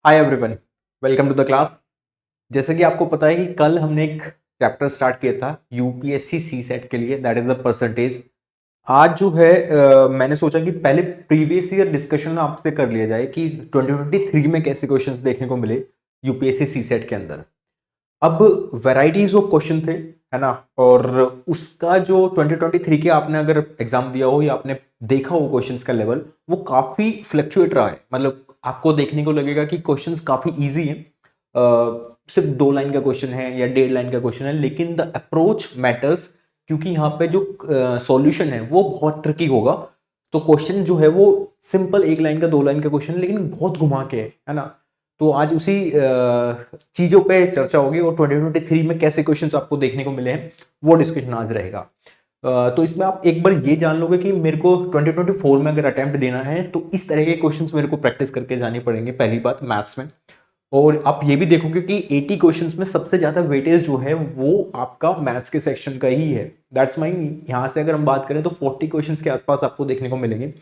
Hi everyone, welcome to the class. जैसे कि आपको पता है कि कल हमने एक चैप्टर स्टार्ट किया था यूपीएससी सी सेट के लिए, दैट इज द परसेंटेज। आज जो है मैंने सोचा कि पहले प्रीवियस ईयर डिस्कशन आपसे कर लिया जाए कि 2023 में कैसे क्वेश्चंस देखने को मिले यूपीएससी सी सेट के अंदर। अब वैराइटीज ऑफ क्वेश्चन थे, है ना। और उसका जो 2023 के आपने अगर एग्जाम दिया हो या आपने देखा हो क्वेश्चंस का लेवल, वो काफी फ्लक्चुएट रहा है। मतलब आपको देखने को लगेगा कि क्वेश्चंस काफी इजी हैं। सिर्फ 2 लाइन का क्वेश्चन है या 1.5 लाइन का क्वेश्चन है, लेकिन द अप्रोच मैटर्स, क्योंकि यहाँ पे जो सॉल्यूशन है वो बहुत ट्रिकी होगा। तो क्वेश्चन जो है वो सिंपल 1 लाइन का 2 लाइन का क्वेश्चन है, लेकिन बहुत घुमा के है ना। तो आज उसी चीजों पे चर्चा होगी और 2023 में कैसे क्वेश्चंस आपको देखने को मिले हैं वो डिस्कशन आज रहेगा। तो इसमें आप एक बार ये जान लोगे कि मेरे को 2024 में अगर अटेम्प्ट देना है तो इस तरह के क्वेश्चंस मेरे को प्रैक्टिस करके जाने पड़ेंगे, पहली बात मैथ्स में। और आप ये भी देखोगे कि 80 क्वेश्चंस में सबसे ज्यादा वेटेज जो है वो आपका मैथ्स के सेक्शन का ही है। दैट्स माई, यहाँ से अगर हम बात करें तो 40 क्वेश्चंस के आसपास आपको देखने को मिलेंगे।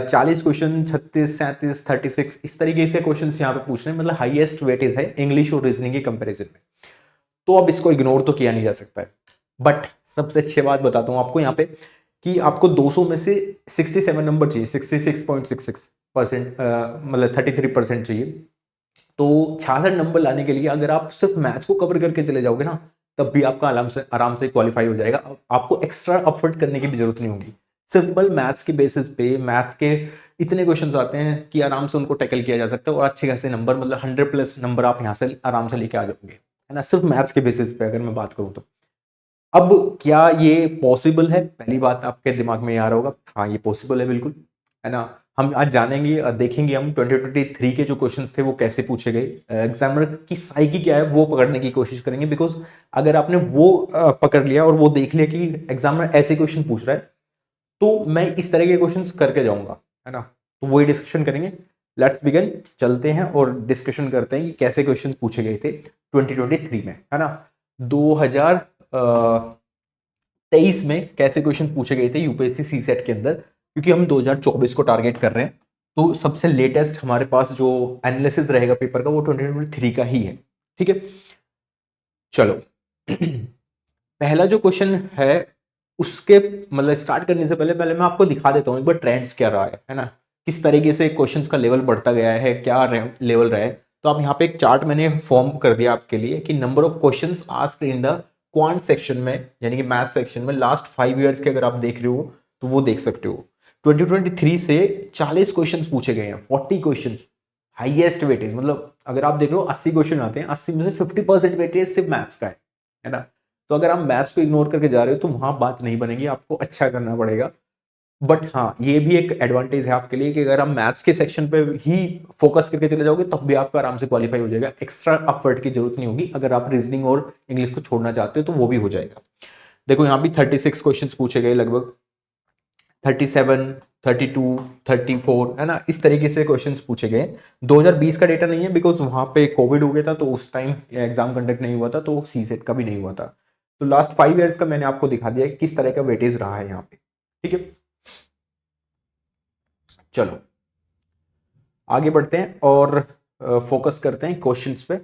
40 क्वेश्चन, 36, 37, 36 इस तरीके से क्वेश्चन यहाँ पे पूछ रहे हैं। मतलब हाईएस्ट वेटेज है इंग्लिश और रीजनिंग के कंपैरिजन में। तो अब इसको इग्नोर तो किया नहीं जा सकता है। बट सबसे अच्छी बात बताता हूँ आपको यहाँ पे कि आपको 200 में से 67 नंबर चाहिए, 66.66%, मतलब 33% चाहिए। तो 66 नंबर लाने के लिए अगर आप सिर्फ मैथ्स को कवर करके चले जाओगे ना, तब भी आपका आराम से क्वालिफाई हो जाएगा। आपको एक्स्ट्रा एफर्ट करने की भी जरूरत नहीं होगी। सिंपल मैथ्स के बेसिस पे मैथ्स के इतने क्वेश्चंस आते हैं कि आराम से उनको टैकल किया जा सकता है और अच्छे खासे नंबर, मतलब 100+ नंबर आप यहाँ से आराम से लेके आ जाओगे, है ना, सिर्फ मैथ्स के बेसिस पे अगर मैं बात करूँ तो। अब क्या ये पॉसिबल है? पहली बात आपके दिमाग में ये आ रहा होगा, हाँ ये पॉसिबल है बिल्कुल, है ना। हम आज जानेंगे और देखेंगे हम 2023 के जो क्वेश्चंस थे वो कैसे पूछे गए, एग्जामिनर की साइकी क्या है वो पकड़ने की कोशिश करेंगे। बिकॉज अगर आपने वो पकड़ लिया और वो देख लिया कि एग्जामिनर ऐसे क्वेश्चन पूछ रहा है, तो मैं इस तरह के क्वेश्चंस करके जाऊंगा, है ना। तो वही डिस्कशन करेंगे। लेट्स बिगिन, चलते हैं और डिस्कशन करते हैं कि कैसे क्वेश्चंस पूछे गए थे 2023 में, है ना। 2023 में कैसे क्वेश्चन पूछे गए थे यूपीएससी सी सेट के अंदर, क्योंकि हम 2024 को टारगेट कर रहे हैं। तो सबसे लेटेस्ट हमारे पास जो एनालिसिस रहेगा पेपर का वो 2023 का ही है। ठीक है, चलो। पहला जो क्वेश्चन है उसके मतलब स्टार्ट करने से पहले पहले मैं आपको दिखा देता हूँ एक बार ट्रेंड्स क्या रहा है ना। किस तरीके से क्वेश्चंस का लेवल बढ़ता गया है, क्या लेवल रहा है। तो आप यहाँ पे एक चार्ट मैंने फॉर्म कर दिया आपके लिए कि number of questions asked in the quant section में, यानी कि मैथ सेक्शन में लास्ट 5 ईयर्स के अगर आप देख रहे हो तो वो देख सकते हो। 2023 से 40 क्वेश्चंस पूछे गए हैं, 40 क्वेश्चन, हाईएस्ट वेटेज। मतलब अगर आप देख रहे हो 80 क्वेश्चन आते हैं, 80 में से 50% वेटेज सिर्फ मैथ्स का है ना। तो अगर आप मैथ्स को इग्नोर करके जा रहे हो तो वहां बात नहीं बनेगी, आपको अच्छा करना पड़ेगा। बट हाँ, ये भी एक एडवांटेज है आपके लिए कि अगर आप मैथ्स के सेक्शन पे ही फोकस करके चले जाओगे तब भी आपका आराम से क्वालिफाई हो जाएगा। एक्स्ट्रा एफर्ट की जरूरत नहीं होगी। अगर आप रीजनिंग और इंग्लिश को छोड़ना चाहते हो तो वो भी हो जाएगा। देखो यहाँ भी 36 क्वेश्चंस पूछे गए, लगभग 37, 32, 34, है ना, इस तरीके से क्वेश्चंस पूछे गए। 2020 का डेटा नहीं है बिकॉज वहां पे कोविड हो गया था, तो उस टाइम एग्जाम कंडक्ट नहीं हुआ था, तो सी सेट का भी नहीं हुआ था। तो लास्ट 5 ईयर्स का मैंने आपको दिखा दिया किस तरह का वेटेज रहा है यहाँ पे। ठीक है, चलो आगे बढ़ते हैं और फोकस करते हैं क्वेश्चंस पे।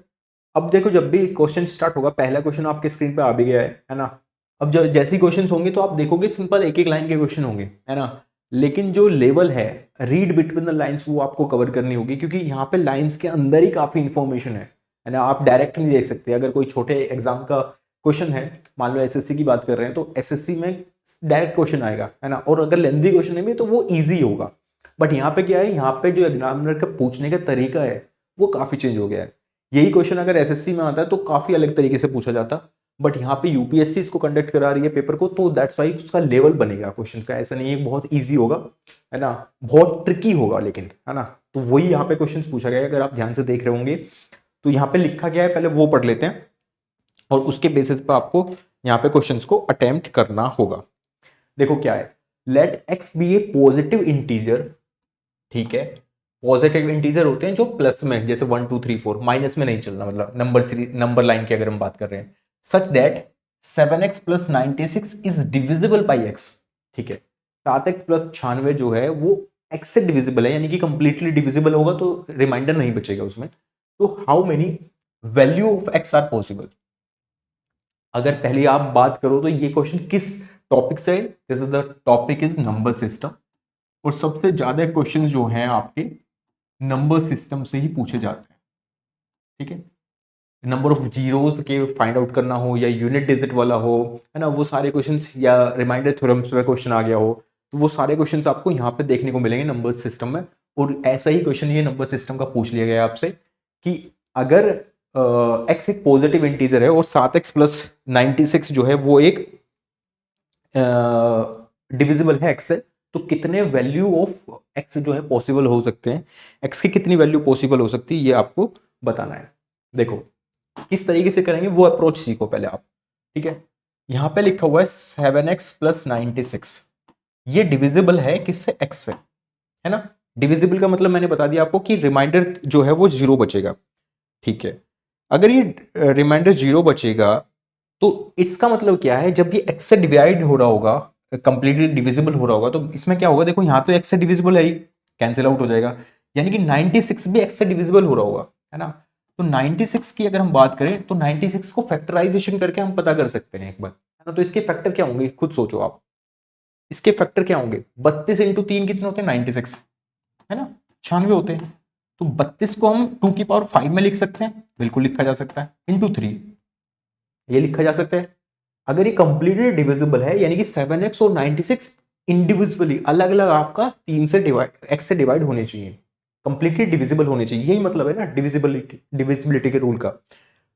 अब देखो, जब भी क्वेश्चन स्टार्ट होगा, पहला क्वेश्चन आपके स्क्रीन पे आ भी गया है ना। अब जब जैसे क्वेश्चंस होंगे तो आप देखोगे सिंपल एक एक लाइन के क्वेश्चन होंगे, है ना। लेकिन जो लेवल है, रीड बिटवीन द लाइंस, वो आपको कवर करनी होगी, क्योंकि यहाँ पे लाइंस के अंदर ही काफी इंफॉर्मेशन है ना। आप डायरेक्ट नहीं देख सकते। अगर कोई छोटे एग्जाम का क्वेश्चन है, मान लो एसएससी की बात कर रहे हैं, तो एसएससी में डायरेक्ट क्वेश्चन आएगा, है ना। और अगर लेंथी क्वेश्चन है भी तो वो ईजी होगा। बट यहाँ पे क्या है, यहाँ पे जो एग्जामिनर का पूछने का तरीका है वो काफी चेंज हो गया है। यही क्वेश्चन अगर एसएससी में आता है तो काफी अलग तरीके से पूछा जाता। बट यहाँ पे यूपीएससी इसको कंडक्ट करा रही है पेपर को, तो दैट्स वाई उसका लेवल बनेगा क्वेश्चन का। ऐसा नहीं है बहुत इजी होगा, है ना, बहुत ट्रिकी होगा लेकिन, है ना। तो वही यहाँ पे क्वेश्चन पूछा गया है, अगर आप ध्यान से देख रहे होंगे। तो यहाँ पे लिखा गया है, पहले वो पढ़ लेते हैं और उसके बेसिस पे आपको यहाँ पे क्वेश्चन को अटेम्प्ट करना होगा। देखो क्या है, लेट एक्स बी ए पॉजिटिव इंटीजर। ठीक है, पॉजिटिव इंटीजर होते हैं जो प्लस में, जैसे 1 2 3 4, माइनस में नहीं चलना, मतलब नंबर सीरीज नंबर लाइन की अगर हम बात कर रहे हैं। Such that 7x plus 96 is divisible by x। ठीक है, 7x प्लस 96 जो है वो एक्स से डिविजिबल है, यानी कि कंप्लीटली डिविजिबल होगा तो रिमाइंडर नहीं बचेगा उसमें। तो how many value of X are possible. अगर पहले आप बात करो तो ये क्वेश्चन किस टॉपिक से है, this is the topic is number system, और सबसे ज्यादा क्वेश्चंस जो हैं आपके नंबर सिस्टम से ही पूछे जाते हैं। ठीक है, नंबर ऑफ जीरोस के फाइंड आउट करना हो या यूनिट डिजिट वाला हो, है ना, वो सारे क्वेश्चंस, या रिमाइंडर थ्योरम्स पे क्वेश्चन आ गया हो, तो वो सारे क्वेश्चंस आपको यहाँ पे देखने को मिलेंगे नंबर सिस्टम में। और ऐसा ही क्वेश्चन ये नंबर सिस्टम का पूछ लिया गया आपसे कि अगर एक्स एक पॉजिटिव इंटीजर है और 7x प्लस 96 जो है वो एक डिविजिबल है एक्स से, तो कितने वैल्यू ऑफ एक्स जो है पॉसिबल हो सकते हैं, एक्स की कितनी वैल्यू पॉसिबल हो सकती है, ये आपको बताना है। देखो किस तरीके से करेंगे वो अप्रोच सीखो पहले आप। ठीक है, यहां पे लिखा हुआ है 7x प्लस 96, ये डिविजिबल है किससे, एक्स से, है ना। डिविजिबल का मतलब मैंने बता दिया आपको कि रिमाइंडर जो है वो 0 बचेगा। ठीक है, अगर ये रिमाइंडर 0 बचेगा तो इसका मतलब क्या है, जब ये एक्स से डिवाइड हो रहा होगा, कंप्लीटली डिविजिबल हो रहा होगा, तो इसमें क्या होगा, देखो यहाँ तो एक्स से डिविजिबल है ही, कैंसिल आउट हो जाएगा, यानी कि 96 भी एक्स से डिविजिबल हो रहा होगा, है ना। तो 96 की अगर हम बात करें तो 96 को फैक्टराइजेशन करके हम पता कर सकते हैं एक बार, है ना। तो इसके फैक्टर क्या होंगे खुद सोचो आप, इसके फैक्टर क्या होंगे, 32 इंटू 3 कितने होते हैं, 96, है ना, 96 होते हैं। तो 32 को हम 2 की पावर 5 में लिख सकते हैं, बिल्कुल लिखा जा सकता है, इंटू 3 ये लिखा जा सकता है। अगर ये कंप्लीटली डिविजिबल है, यानी कि 7x और 96 इंडिविजुअली अलग अलग आपका 3 से डिवाइड, x से डिवाइड होने चाहिए, कंप्लीटली डिविजिबल होने चाहिए, यही मतलब है ना डिविजिबिलिटी के रूल का।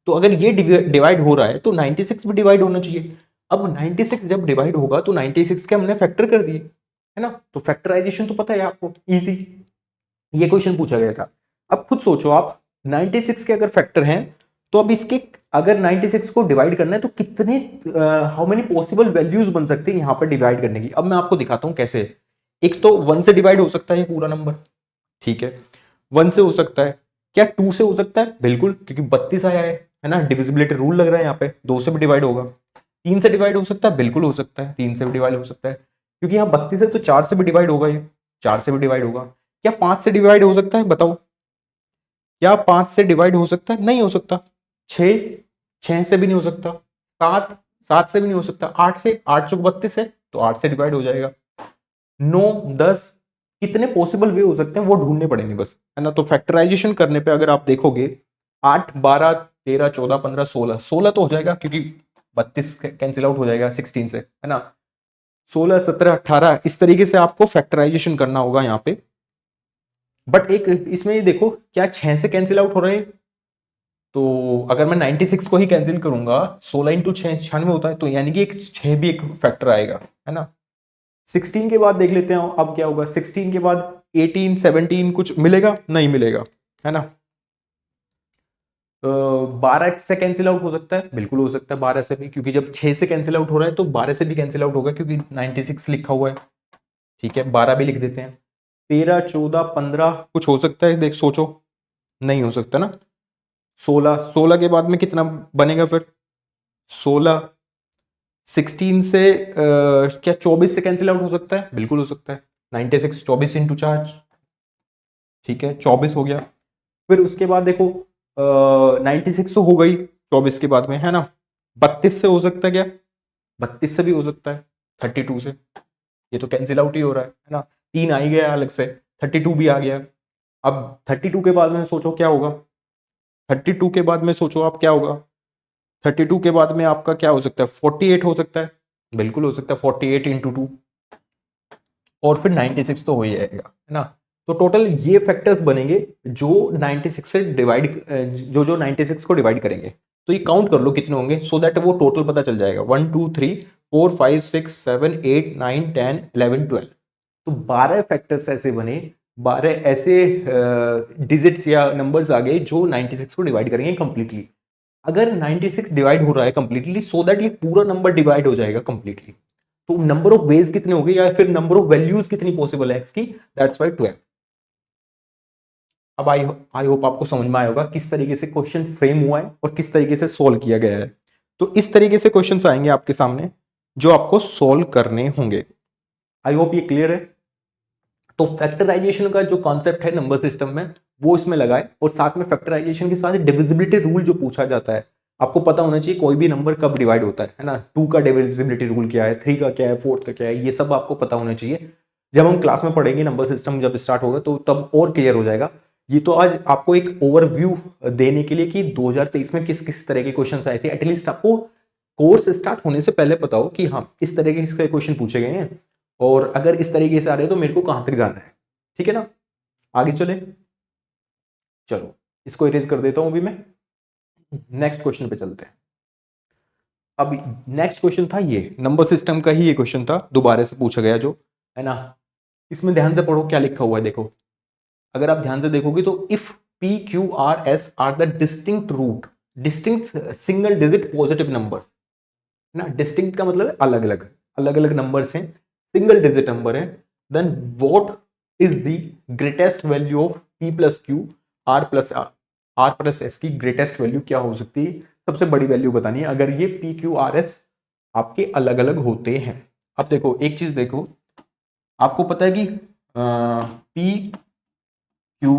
तो अगर ये डिवाइड हो रहा है तो 96 भी डिवाइड होना चाहिए। अब 96 जब डिवाइड होगा तो 96 के हमने फैक्टर कर दिए, है ना। तो फैक्टराइजेशन तो पता है आपको, इजी, ये क्वेश्चन पूछा गया था। अब खुद सोचो आप, 96 के अगर फैक्टर हैं तो अब इसके अगर 96 को डिवाइड करना है तो कितने, हाउ मेनी पॉसिबल वैल्यूज बन सकती है यहां पर डिवाइड करने की। अब मैं आपको दिखाता हूं कैसे। एक तो 1 से डिवाइड हो सकता है ये पूरा नंबर, ठीक है, 1 से हो सकता है, क्या 2 से हो सकता है, बिल्कुल, क्योंकि 32 आया है ना, डिविजिबिलिटी रूल लग रहा है यहाँ पे, 2 से भी डिवाइड होगा। 3 से डिवाइड हो सकता है, बिल्कुल हो सकता है, 3 से भी डिवाइड हो सकता है, क्योंकि यहाँ 32 है तो 4 से भी डिवाइड होगा, ये 4 से भी डिवाइड होगा। क्या 5 से डिवाइड हो सकता है, बताओ, क्या 5 से डिवाइड हो सकता है, नहीं हो सकता। 6 से भी नहीं हो सकता, 7 से भी नहीं हो सकता, 8 से, 8 चौक 32 है तो 8 से डिवाइड हो जाएगा, 9 10, कितने पॉसिबल वे हो सकते हैं वो ढूंढने पड़ेंगे बस, है ना। तो फैक्टराइजेशन करने पे अगर आप देखोगे 8 12 13 14 15 16, 16 तो हो जाएगा क्योंकि 32 कैंसिल आउट हो जाएगा 16 से, है ना। 16 17 18 इस तरीके से आपको फैक्टराइजेशन करना होगा यहाँ पे। बट एक इसमें ये देखो, क्या 6 से कैंसिल आउट हो रहे हैं, तो अगर मैं 96 को ही कैंसिल करूंगा, 16 इंटू 6 96 होता है, तो यानी कि एक 6 भी एक फैक्टर आएगा, है ना। 16 के बाद देख लेते हैं अब क्या होगा, 16 के बाद 18 17 कुछ मिलेगा, नहीं मिलेगा, है ना। 12 से कैंसिल आउट हो सकता है, बिल्कुल हो सकता है 12 से भी, क्योंकि जब 6 से कैंसिल आउट हो रहा है तो 12 से भी कैंसिल आउट होगा क्योंकि 96 लिखा हुआ है, ठीक है, 12 भी लिख देते हैं। 13 14 15 कुछ हो सकता है, देख सोचो, नहीं हो सकता ना। 16 के बाद में कितना बनेगा फिर, 16 16 से क्या 24 से कैंसिल आउट हो सकता है, बिल्कुल हो सकता है, 96 24 इंटू 4, ठीक है, 24 हो गया। फिर उसके बाद देखो 96 तो हो गई 24 के बाद में, है ना। 32 से हो सकता है क्या, 32 से भी हो सकता है, 32 से, ये तो कैंसिल आउट ही हो रहा है ना। 3 आ ही गया अलग से, 32 भी आ गया। अब 32 के बाद में सोचो क्या होगा, 32 के बाद में सोचो आप क्या होगा, 32 के बाद में आपका क्या हो सकता है, 48 हो सकता है, बिल्कुल हो सकता है, 48 इंटू 2, और फिर 96 तो हो ही जाएगा, है ना। तो टोटल ये फैक्टर्स बनेंगे जो 96 से डिवाइड, जो 96 को डिवाइड करेंगे। तो ये काउंट कर लो कितने होंगे, सो दैट वो टोटल पता चल जाएगा, 1 2 3 4 5 6 7 8 9 10 11 12। तो 12 फैक्टर्स ऐसे बने, 12 ऐसे डिजिट्स या नंबर्स आ गए जो 96 को डिवाइड करेंगे कंप्लीटली। अगर 96 डिवाइड हो रहा है कंप्लीटली, सो दैट ये पूरा नंबर डिवाइड हो जाएगा कंप्लीटली। तो नंबर ऑफ वेज कितने हो गए, या फिर नंबर ऑफ वैल्यूज कितनी पॉसिबल है एक्स की, दैट्स वाई 12। अब आई होप आपको समझ में आया होगा किस तरीके से क्वेश्चन फ्रेम हुआ है और किस तरीके से सोल्व किया गया है। तो इस तरीके से क्वेश्चंस आएंगे आपके सामने जो आपको सोल्व करने होंगे। आई होप ये क्लियर है। तो फैक्टराइजेशन का जो कॉन्सेप्ट है नंबर सिस्टम में वो इसमें लगाए, और साथ में फैक्टराइजेशन के साथ डिविजिबिलिटी रूल जो पूछा जाता है, आपको पता होना चाहिए कोई भी नंबर कब डिवाइड होता है ना। 2 का डिविजिबिलिटी रूल क्या है, 3 का क्या है, 4 का क्या है, ये सब आपको पता होना चाहिए। जब हम क्लास में पढ़ेंगे नंबर सिस्टम जब स्टार्ट होगा तो तब और क्लियर हो जाएगा। ये तो आज आपको एक ओवरव्यू देने के लिए कि 2023 में किस किस तरह के क्वेश्चन आए थे, एटलीस्ट आपको कोर्स स्टार्ट होने से पहले पता हो कि हाँ इस तरह के इसके क्वेश्चन पूछे गए हैं, और अगर इस तरीके से आ रहे हैं तो मेरे को कहां तक जाना है। ठीक है ना, आगे चले, चलो इसको इरेज कर देता हूं अभी मैं, नेक्स्ट क्वेश्चन पे चलते हैं। अब नेक्स्ट क्वेश्चन था ये नंबर सिस्टम का ही, ये क्वेश्चन था दोबारा से पूछा गया जो है ना। इसमें ध्यान से पढ़ो क्या लिखा हुआ है, देखो अगर आप ध्यान से देखोगे तो if P Q R S are the distinct root, distinct single digit positive numbers ना, डिस्टिंक्ट का मतलब अलग अलग, अलग अलग नंबर्स हैं, सिंगल डिजिट नंबर है, then what is the greatest value of P plus Q R plus S की ग्रेटेस्ट वैल्यू क्या हो सकती है, सबसे बड़ी वैल्यू बतानी है अगर ये पी क्यू आर एस आपके अलग अलग होते हैं। अब देखो एक चीज देखो, आपको पता है कि पी क्यू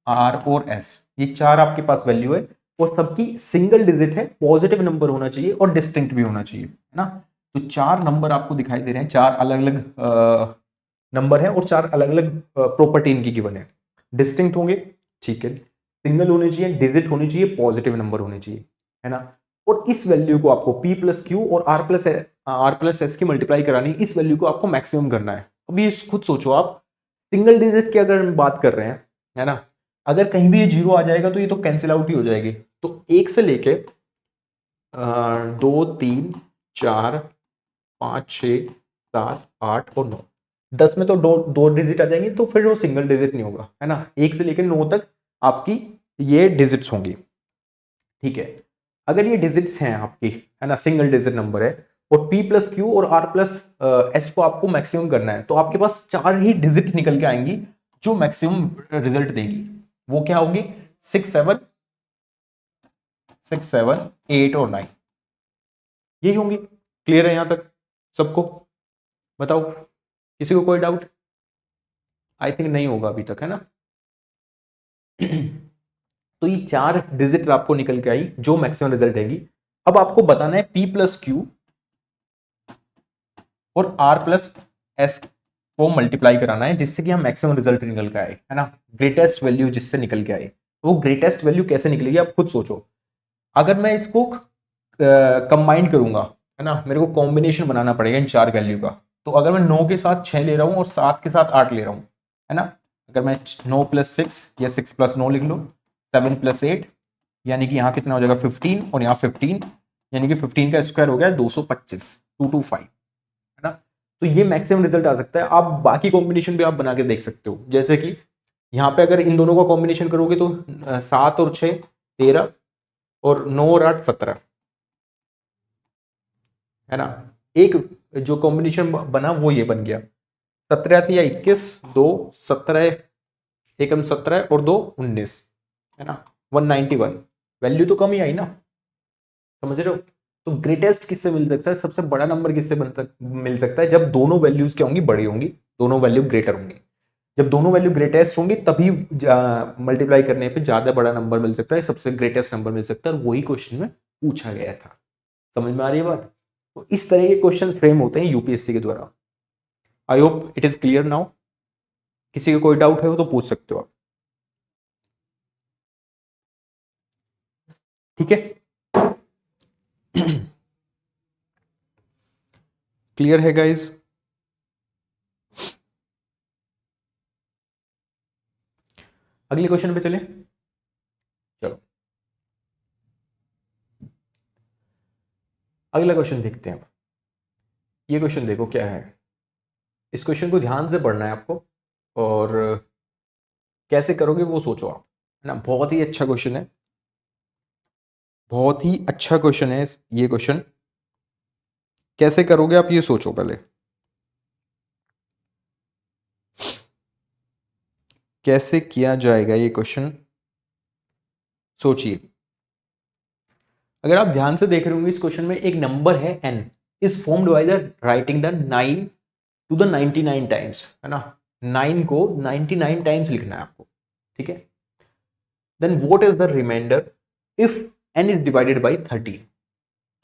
आर और एस ये चार आपके पास वैल्यू है, और सबकी सिंगल डिजिट है, पॉजिटिव नंबर होना चाहिए और डिस्टिंक्ट भी होना चाहिए, है ना। तो चार नंबर आपको दिखाई दे रहे हैं, चार अलग अलग नंबर है और चार अलग अलग प्रॉपर्टी इनकी गिवन है। डिस्टिंक्ट होंगे, ठीक है, सिंगल होने चाहिए, डिजिट होनी चाहिए, पॉजिटिव नंबर होने चाहिए, है ना। और इस वैल्यू को आपको पी प्लस क्यू और आर प्लस एस की मल्टीप्लाई करानी, इस वैल्यू को आपको मैक्सिमम करना है। अभी खुद सोचो आप, सिंगल डिजिट की अगर हम बात कर रहे हैं, है ना, अगर कहीं भी ये जीरो आ जाएगा तो ये तो कैंसिल आउट ही हो जाएगी। तो एक से लेके 2 3 4 5 6 7 8 और 9, 10 में तो दो डिजिट आ जाएंगे, तो फिर वो सिंगल डिजिट नहीं होगा, है ना। 1 से लेकर 9 तक आपकी ये डिजिट्स होंगी, ठीक है। अगर ये डिजिट्स हैं आपकी, है ना, सिंगल डिजिट नंबर है, और P प्लस क्यू और R प्लस एस को आपको मैक्सिमम करना है, तो आपके पास चार ही डिजिट निकल के आएंगी जो मैक्सिमम रिजल्ट देगी। वो क्या होगी, 6 7 8 और 9, यही होंगी। क्लियर है यहां तक सबको, बताओ किसी को कोई डाउट? आई थिंक नहीं होगा अभी तक, है ना। तो ये चार डिजिट आपको निकल के आई जो मैक्सिमम रिजल्ट देगी। अब आपको बताना है P प्लस क्यू और R प्लस एस को मल्टीप्लाई कराना है जिससे कि हम मैक्सिमम रिजल्ट निकल के आए, है ना, ग्रेटेस्ट वैल्यू जिससे निकल के आए। वो ग्रेटेस्ट वैल्यू कैसे निकलेगी आप खुद सोचो। अगर मैं इसको कंबाइन करूंगा, है ना, मेरे को कॉम्बिनेशन बनाना पड़ेगा इन चार वैल्यू का। तो अगर मैं 9 के साथ 6 ले रहा हूं और 7 के साथ 8 ले रहा हूं, है ना, अगर मैं 9 प्लस 6 या 6 प्लस 9 लिख लो, 7 प्लस 8 यानी कि यहाँ कितना हो जाएगा 15, और यहाँ 15 यानी कि 15 का स्क्वायर हो गया 225, 225, है ना। तो ये मैक्सिमम रिजल्ट आ सकता है। आप बाकी कॉम्बिनेशन भी आप बना के देख सकते हो, जैसे कि यहाँ पे अगर इन दोनों का कॉम्बिनेशन करोगे तो 7 और 6 13 और 9 और 8 17, है ना। एक जो कॉम्बिनेशन बना वो ये बन गया 17 या 21, 2 17, एकम 17 और 2 19, है ना, 191। वैल्यू तो कम ही आई ना, समझ रहे हो। तो ग्रेटेस्ट किससे मिल सकता है, सबसे बड़ा नंबर किससे मिल सकता है, जब दोनों वैल्यूज क्या होंगी, बड़ी होंगी, दोनों वैल्यू ग्रेटर होंगी। जब दोनों वैल्यू ग्रेटेस्ट होंगी तभी मल्टीप्लाई करने पे ज्यादा बड़ा नंबर मिल सकता है, सबसे ग्रेटेस्ट नंबर मिल सकता है, और वही क्वेश्चन में पूछा गया था। समझ में आ रही है बात। तो इस तरह के क्वेश्चन फ्रेम होते हैं यूपीएससी के द्वारा। I hope it is clear now. किसी को कोई डाउट है वो तो पूछ सकते हो आप, ठीक है। क्लियर है गाइज? अगले क्वेश्चन पे चले, चलो अगला क्वेश्चन देखते हैं। ये क्वेश्चन देखो क्या है, इस क्वेश्चन को ध्यान से पढ़ना है आपको, और कैसे करोगे वो सोचो आप, है ना। बहुत ही अच्छा क्वेश्चन है, बहुत ही अच्छा क्वेश्चन है ये क्वेश्चन। कैसे करोगे आप ये सोचो पहले, कैसे किया जाएगा ये क्वेश्चन, सोचिए। अगर आप ध्यान से देख रहे होंगे इस क्वेश्चन में एक नंबर है n is formed by the writing the 9 to the 99 times, है ना। 9 को 99 टाइम्स लिखना है आपको, ठीक है। Then what is the remainder if n is divided by 13।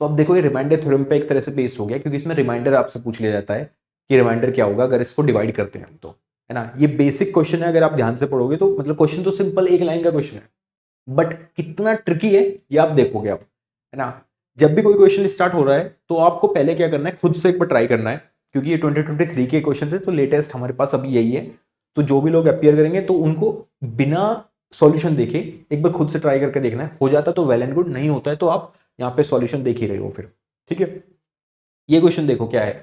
तो अब देखो ये रिमाइंडर थ्योरम पे एक तरह से बेस्ड हो गया, क्योंकि इसमें रिमाइंडर आपसे पूछ लिया जाता है कि रिमाइंडर क्या होगा अगर इसको डिवाइड करते हैं हम, तो है ना। ये बेसिक क्वेश्चन है, अगर आप ध्यान से पढ़ोगे तो मतलब क्वेश्चन तो सिंपल एक लाइन का क्वेश्चन है, बट कितना ट्रिकी है ये आप देखोगे आप, है ना। जब भी कोई क्वेश्चन स्टार्ट हो रहा है तो आपको पहले क्या करना है, खुद से एक बार ट्राई करना है, क्योंकि ये 2023 के क्वेश्चन है, तो लेटेस्ट हमारे पास अभी यही है। तो जो भी लोग अपियर करेंगे तो उनको बिना सॉल्यूशन देखे एक बार खुद से ट्राई करके देखना है, हो जाता तो वेल एंड गुड, नहीं होता है तो आप यहाँ पे सॉल्यूशन देख ही रहे हो फिर, ठीक है। ये क्वेश्चन देखो क्या है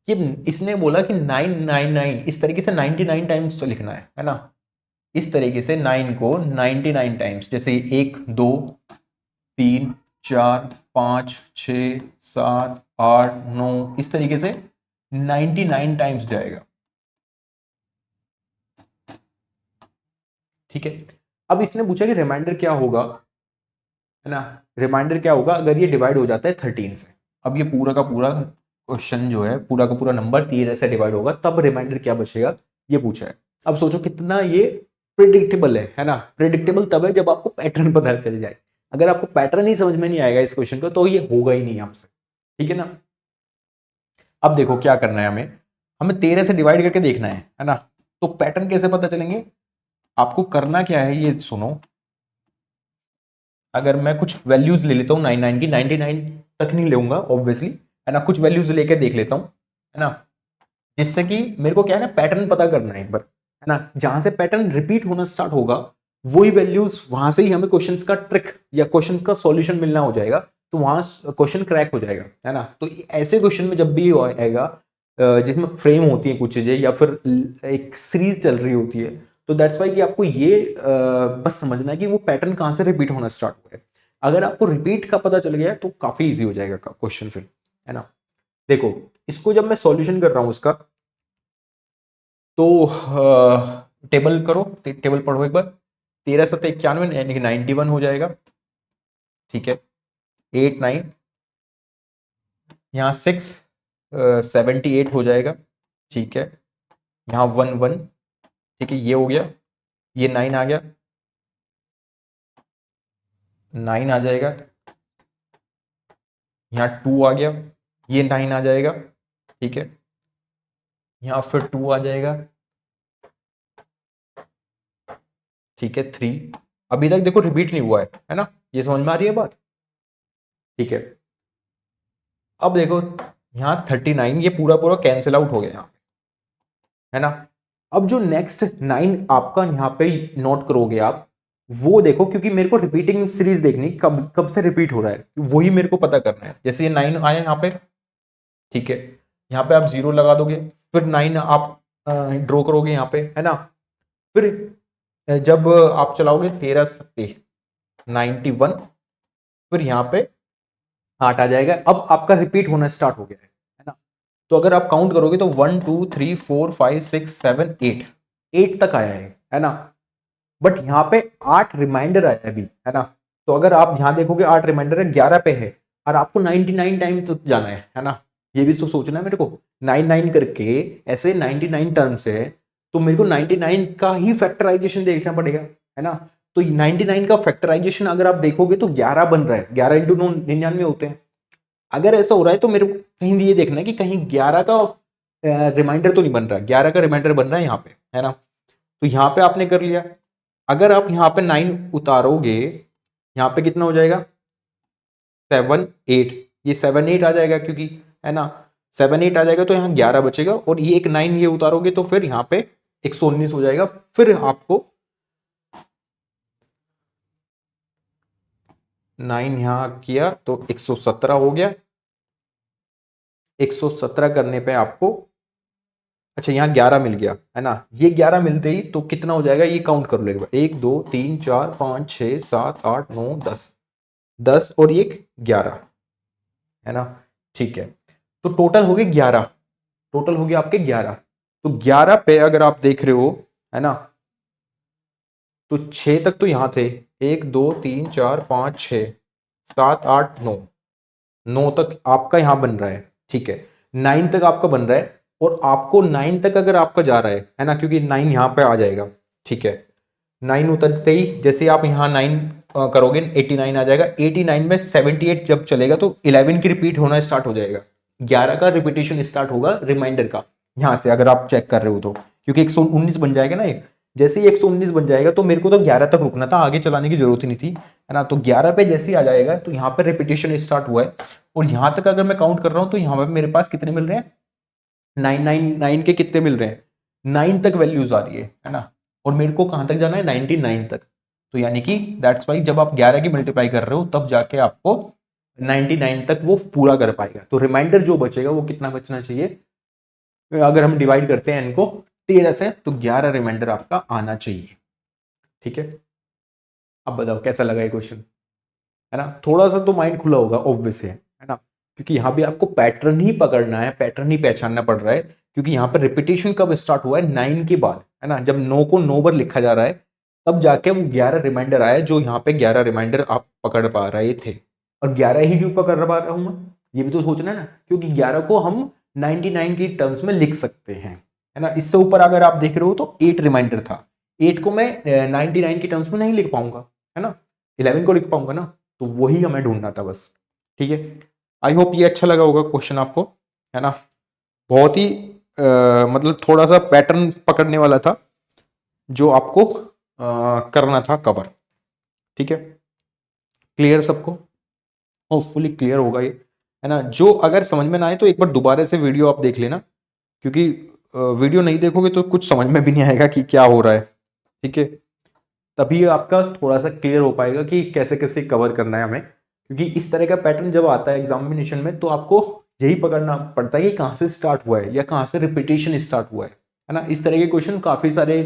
कि इसने बोला कि 999 इस तरीके से 99 टाइम्स लिखना है ना। इस तरीके से 9 को 99 टाइम्स, जैसे 1 2 3 4 5 6 7 8 9, इस तरीके से 99 टाइम्स जाएगा, ठीक है। अब इसने पूछा कि रिमाइंडर क्या होगा, है ना। रिमाइंडर क्या होगा अगर ये डिवाइड हो जाता है 13 से। अब ये पूरा का पूरा क्वेश्चन जो है, पूरा का पूरा नंबर 13 से डिवाइड होगा, तब रिमाइंडर क्या बचेगा, ये पूछा है। अब सोचो कितना ये प्रिडिक्टेबल है ना। प्रिडिक्टेबल तब है जब आपको पैटर्न पता चल जाए। अगर आपको पैटर्न ही समझ में नहीं आएगा इस क्वेश्चन का, तो ये होगा ही नहीं आपसे, ठीक है ना। अब देखो क्या करना है, हमें हमें 13 से डिवाइड करके देखना है ना। तो पैटर्न कैसे पता चलेंगे, आपको करना क्या है ये सुनो। अगर मैं कुछ वैल्यूज ले लेता हूँ 99 की, 99 तक नहीं लूंगा ऑब्वियसली, है ना, कुछ वैल्यूज लेके देख लेता हूँ, है ना, जिससे कि मेरे को क्या है ना, पैटर्न पता करना है एक बार, है ना। जहां से पैटर्न रिपीट होना स्टार्ट होगा वही वैल्यूज, वहां से ही हमें क्वेश्चंस का ट्रिक या क्वेश्चंस का सॉल्यूशन मिलना हो जाएगा, तो वहां क्वेश्चन क्रैक हो जाएगा, है ना। तो ऐसे क्वेश्चन में जब भी आएगा जिसमें फ्रेम होती है कुछ चीजें या फिर एक सीरीज चल रही होती है, तो दैट्स वाई कि आपको ये बस समझना है कि वो पैटर्न कहां से रिपीट होना स्टार्ट हुआ है। अगर आपको रिपीट का पता चल गया तो काफी इजी हो जाएगा क्वेश्चन फिर, है ना। देखो इसको जब मैं सॉल्यूशन कर रहा हूं इसका, तो टेबल करो, टेबल पढ़ो एक बार। 13 सत्ते 91 यानी कि 91 हो जाएगा, ठीक है। 8 9, यहाँ 6 78 हो जाएगा, ठीक है। यहाँ 1 1, ठीक है, ये हो गया। ये 9 आ गया, 9 आ जाएगा। यहाँ 2 आ गया, ये 9 आ जाएगा, ठीक है। यहाँ फिर 2 आ जाएगा, ठीक है। 3 अभी तक देखो रिपीट नहीं हुआ है ना। ये समझ में आ रही है बात, ठीक है। अब देखो यहाँ 39, ये पूरा पूरा कैंसिल आउट हो गया यहाँ, है ना। अब जो नेक्स्ट 9 आपका यहाँ पे नोट करोगे आप, वो देखो, क्योंकि मेरे को रिपीटिंग सीरीज देखनी, कब कब से रिपीट हो रहा है वही मेरे को पता करना है। जैसे ये 9 आया यहाँ पे, ठीक है, यहाँ पे आप 0 लगा दोगे, फिर 9 आप ड्रॉ करोगे यहाँ पे, है ना। फिर जब आप चलाओगे 13 सत्ते 91, फिर यहाँ पे 8 आ जाएगा। अब आपका रिपीट होना स्टार्ट हो गया है ना। तो अगर आप काउंट करोगे तो 1 2 3 4 5 6 7 8, 8 तक आया है ना। बट यहाँ पे 8 रिमाइंडर आया है अभी, है ना। तो अगर आप यहाँ देखोगे 8 रिमाइंडर है, 11 पे है, और आपको 99 टाइम तक जाना है ना। ये भी तो सोचना है मेरे को, 99 करके ऐसे 99 टर्म्स है, तो मेरे को 99 का ही फैक्टराइजेशन देखना पड़ेगा, है ना। तो 99 का फैक्टराइजेशन अगर आप देखोगे तो 11 बन रहा है, 11 इंटू 99 होते हैं। अगर ऐसा हो रहा है तो मेरे को कहीं भी ये देखना है कि कहीं 11 का रिमाइंडर तो नहीं बन रहा, 11 का रिमाइंडर बन रहा है यहाँ पे, है ना। तो यहाँ पे आपने कर लिया। अगर आप यहाँ पे 9 उतारोगे, यहाँ पे कितना हो जाएगा, 7 8, ये 7 8 आ जाएगा, क्योंकि, है ना, 7 8 आ जाएगा, तो यहाँ 11 बचेगा, और ये एक 9 ये उतारोगे तो फिर यहाँ पे 119 हो जाएगा। फिर आपको 9 यहाँ किया तो 117 हो गया। 117 करने पे आपको, अच्छा यहाँ 11 मिल गया, है ना। ये 11 मिलते ही तो कितना हो जाएगा, ये काउंट कर लो एक बार, 1 2 3 4 5 6 7 8 9 10, 10 और ये 11, है ना, ठीक है। तो टोटल हो गए 11, टोटल हो गया आपके 11। तो 11 पे अगर आप देख रहे हो, है ना, तो 6 तक तो यहां थे, 1 2 3 4 5 6 7 8 9, 9 तक आपका यहां बन रहा है, ठीक है। 9 तक आपका बन रहा है, और आपको 9 तक अगर आपका जा रहा है ना, क्योंकि 9 यहाँ पे आ जाएगा, ठीक है, 9 उतरते ही जैसे आप यहाँ 9 करोगे 89 आ जाएगा, 89 में 78 जब चलेगा तो 11 की रिपीट होना स्टार्ट हो जाएगा, 11 का रिपीटेशन स्टार्ट होगा रिमाइंडर का, यहाँ से अगर आप चेक कर रहे हो तो, क्योंकि 119 बन जाएगा ना एक, जैसे ही 119 बन जाएगा तो मेरे को तो 11 तक रुकना था, आगे चलाने की जरूरत ही नहीं थी, है ना। तो 11 पे जैसे ही आ जाएगा तो यहाँ पर रिपीटेशन स्टार्ट हुआ है, और यहाँ तक अगर मैं काउंट कर रहा हूँ तो यहाँ पर मेरे पास कितने मिल रहे हैं, 999 के कितने मिल रहे हैं, 9 तक वैल्यूज आ रही है ना, और मेरे को कहां तक जाना है, 99 तक। तो यानी कि दैट्स वाई जब आप 11 की मल्टीप्लाई कर रहे हो तब जाके आपको 99 तक वो पूरा कर पाएगा। तो रिमाइंडर जो बचेगा वो कितना बचना चाहिए, अगर हम डिवाइड करते हैं इनको 13 से तो 11 रिमाइंडर आपका आना चाहिए, ठीक है। अब बताओ कैसा लगा ये क्वेश्चन, है ना। थोड़ा सा तो माइंड खुला होगा ऑब्वियस है ना, क्योंकि यहाँ भी आपको पैटर्न ही पकड़ना है, पैटर्न ही पहचानना पड़ रहा है, क्योंकि यहाँ पर रिपीटेशन कब स्टार्ट हुआ है, 9 के बाद, है ना, जब 9 को 9 बार लिखा जा रहा है तब जाके वो 11 रिमाइंडर आया, जो यहाँ पे 11 रिमाइंडर आप पकड़ पा रहे थे। और 11 ही क्यों पकड़ पा रहा हूं मैं, ये भी तो सोचना है ना, क्योंकि 11 को हम 99 की टर्म्स में लिख सकते हैं, है ना। इससे ऊपर अगर आप देख रहे हो तो 8 रिमाइंडर था, 8 को मैं 99 की टर्म्स में नहीं लिख पाऊंगा, है ना, 11 को लिख पाऊंगा ना, तो वही हमें ढूंढना था बस, ठीक है। आई होप ये अच्छा लगा होगा क्वेश्चन आपको, है ना। बहुत ही मतलब थोड़ा सा पैटर्न पकड़ने वाला था, जो आपको करना था कवर, ठीक है। क्लियर सबको, होपफुली क्लियर होगा ये, है ना। जो अगर समझ में ना आए तो एक बार दोबारा से वीडियो आप देख लेना, क्योंकि वीडियो नहीं देखोगे तो कुछ समझ में भी नहीं आएगा कि क्या हो रहा है, ठीक है। तभी आपका थोड़ा सा क्लियर हो पाएगा कि कैसे कैसे कवर करना है हमें, क्योंकि इस तरह का पैटर्न जब आता है एग्जामिनेशन में तो आपको यही पकड़ना पड़ता है कि कहाँ से स्टार्ट हुआ है या कहाँ से रिपीटेशन स्टार्ट हुआ है ना। इस तरह के क्वेश्चन काफी सारे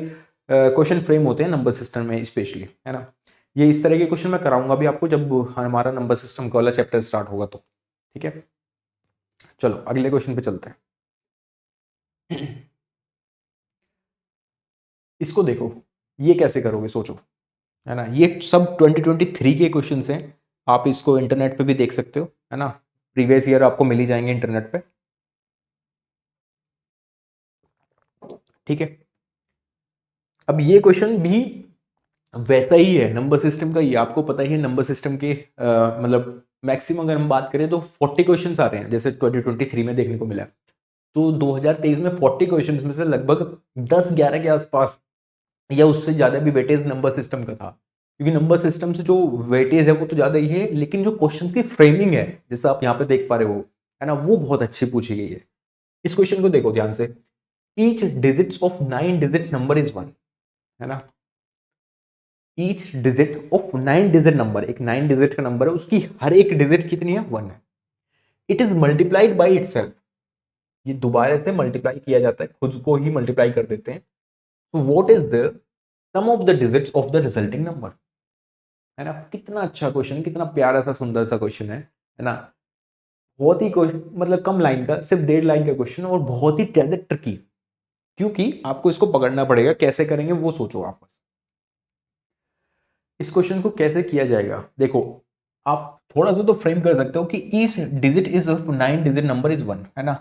क्वेश्चन फ्रेम होते हैं नंबर सिस्टम में स्पेशली, है ना। ये इस तरह के क्वेश्चन मैं कराऊंगा भी आपको जब हमारा नंबर सिस्टम का वाला चैप्टर स्टार्ट होगा तो, ठीक है। चलो अगले क्वेश्चन पे चलते हैं। इसको देखो, ये कैसे करोगे सोचो, है ना। ये सब 2023 के क्वेश्चंस हैं, आप इसको इंटरनेट पे भी देख सकते हो, है ना, प्रीवियस ईयर आपको मिल ही जाएंगे इंटरनेट पे, ठीक है। अब ये क्वेश्चन भी वैसा ही है, नंबर सिस्टम का ही, आपको पता ही है नंबर सिस्टम के मतलब मैक्सिमम अगर हम बात करें तो 40 क्वेश्चंस आ रहे हैं, जैसे 2023 में देखने को मिला। तो 2023 में 40 क्वेश्चंस में से लगभग 10-11 के आसपास या उससे ज्यादा भी वेटेज नंबर सिस्टम का था, क्योंकि नंबर सिस्टम से जो वेटेज है वो तो ज्यादा ही है, लेकिन जो क्वेश्चंस की फ्रेमिंग है जैसा आप यहाँ पे देख पा रहे हो, है ना, वो बहुत अच्छी पूछी गई है। इस क्वेश्चन को देखो ध्यान से, each digits of 9 digit number is 1, है ना। Each digit of 9 digit number, एक 9 डिजिट का नंबर है, उसकी हर एक डिजिट कितनी है, 1 है। It is multiplied by itself, ये दोबारा से मल्टीप्लाई किया जाता है, खुद को ही मल्टीप्लाई कर देते हैं। तो what is the sum of the digits of the resulting number, है ना। कितना अच्छा क्वेश्चन, कितना प्यारा सा सुंदर सा क्वेश्चन है ना। बहुत ही मतलब कम लाइन का, सिर्फ 1.5 लाइन का क्वेश्चन, और बहुत ही ज्यादा ट्रिकी, क्योंकि आपको इसको पकड़ना पड़ेगा, कैसे करेंगे वो सोचो आप। इस क्वेश्चन को कैसे किया जाएगा देखो, आप थोड़ा सा तो फ्रेम कर सकते हो कि each digit is 9 digit number is 1, है ना।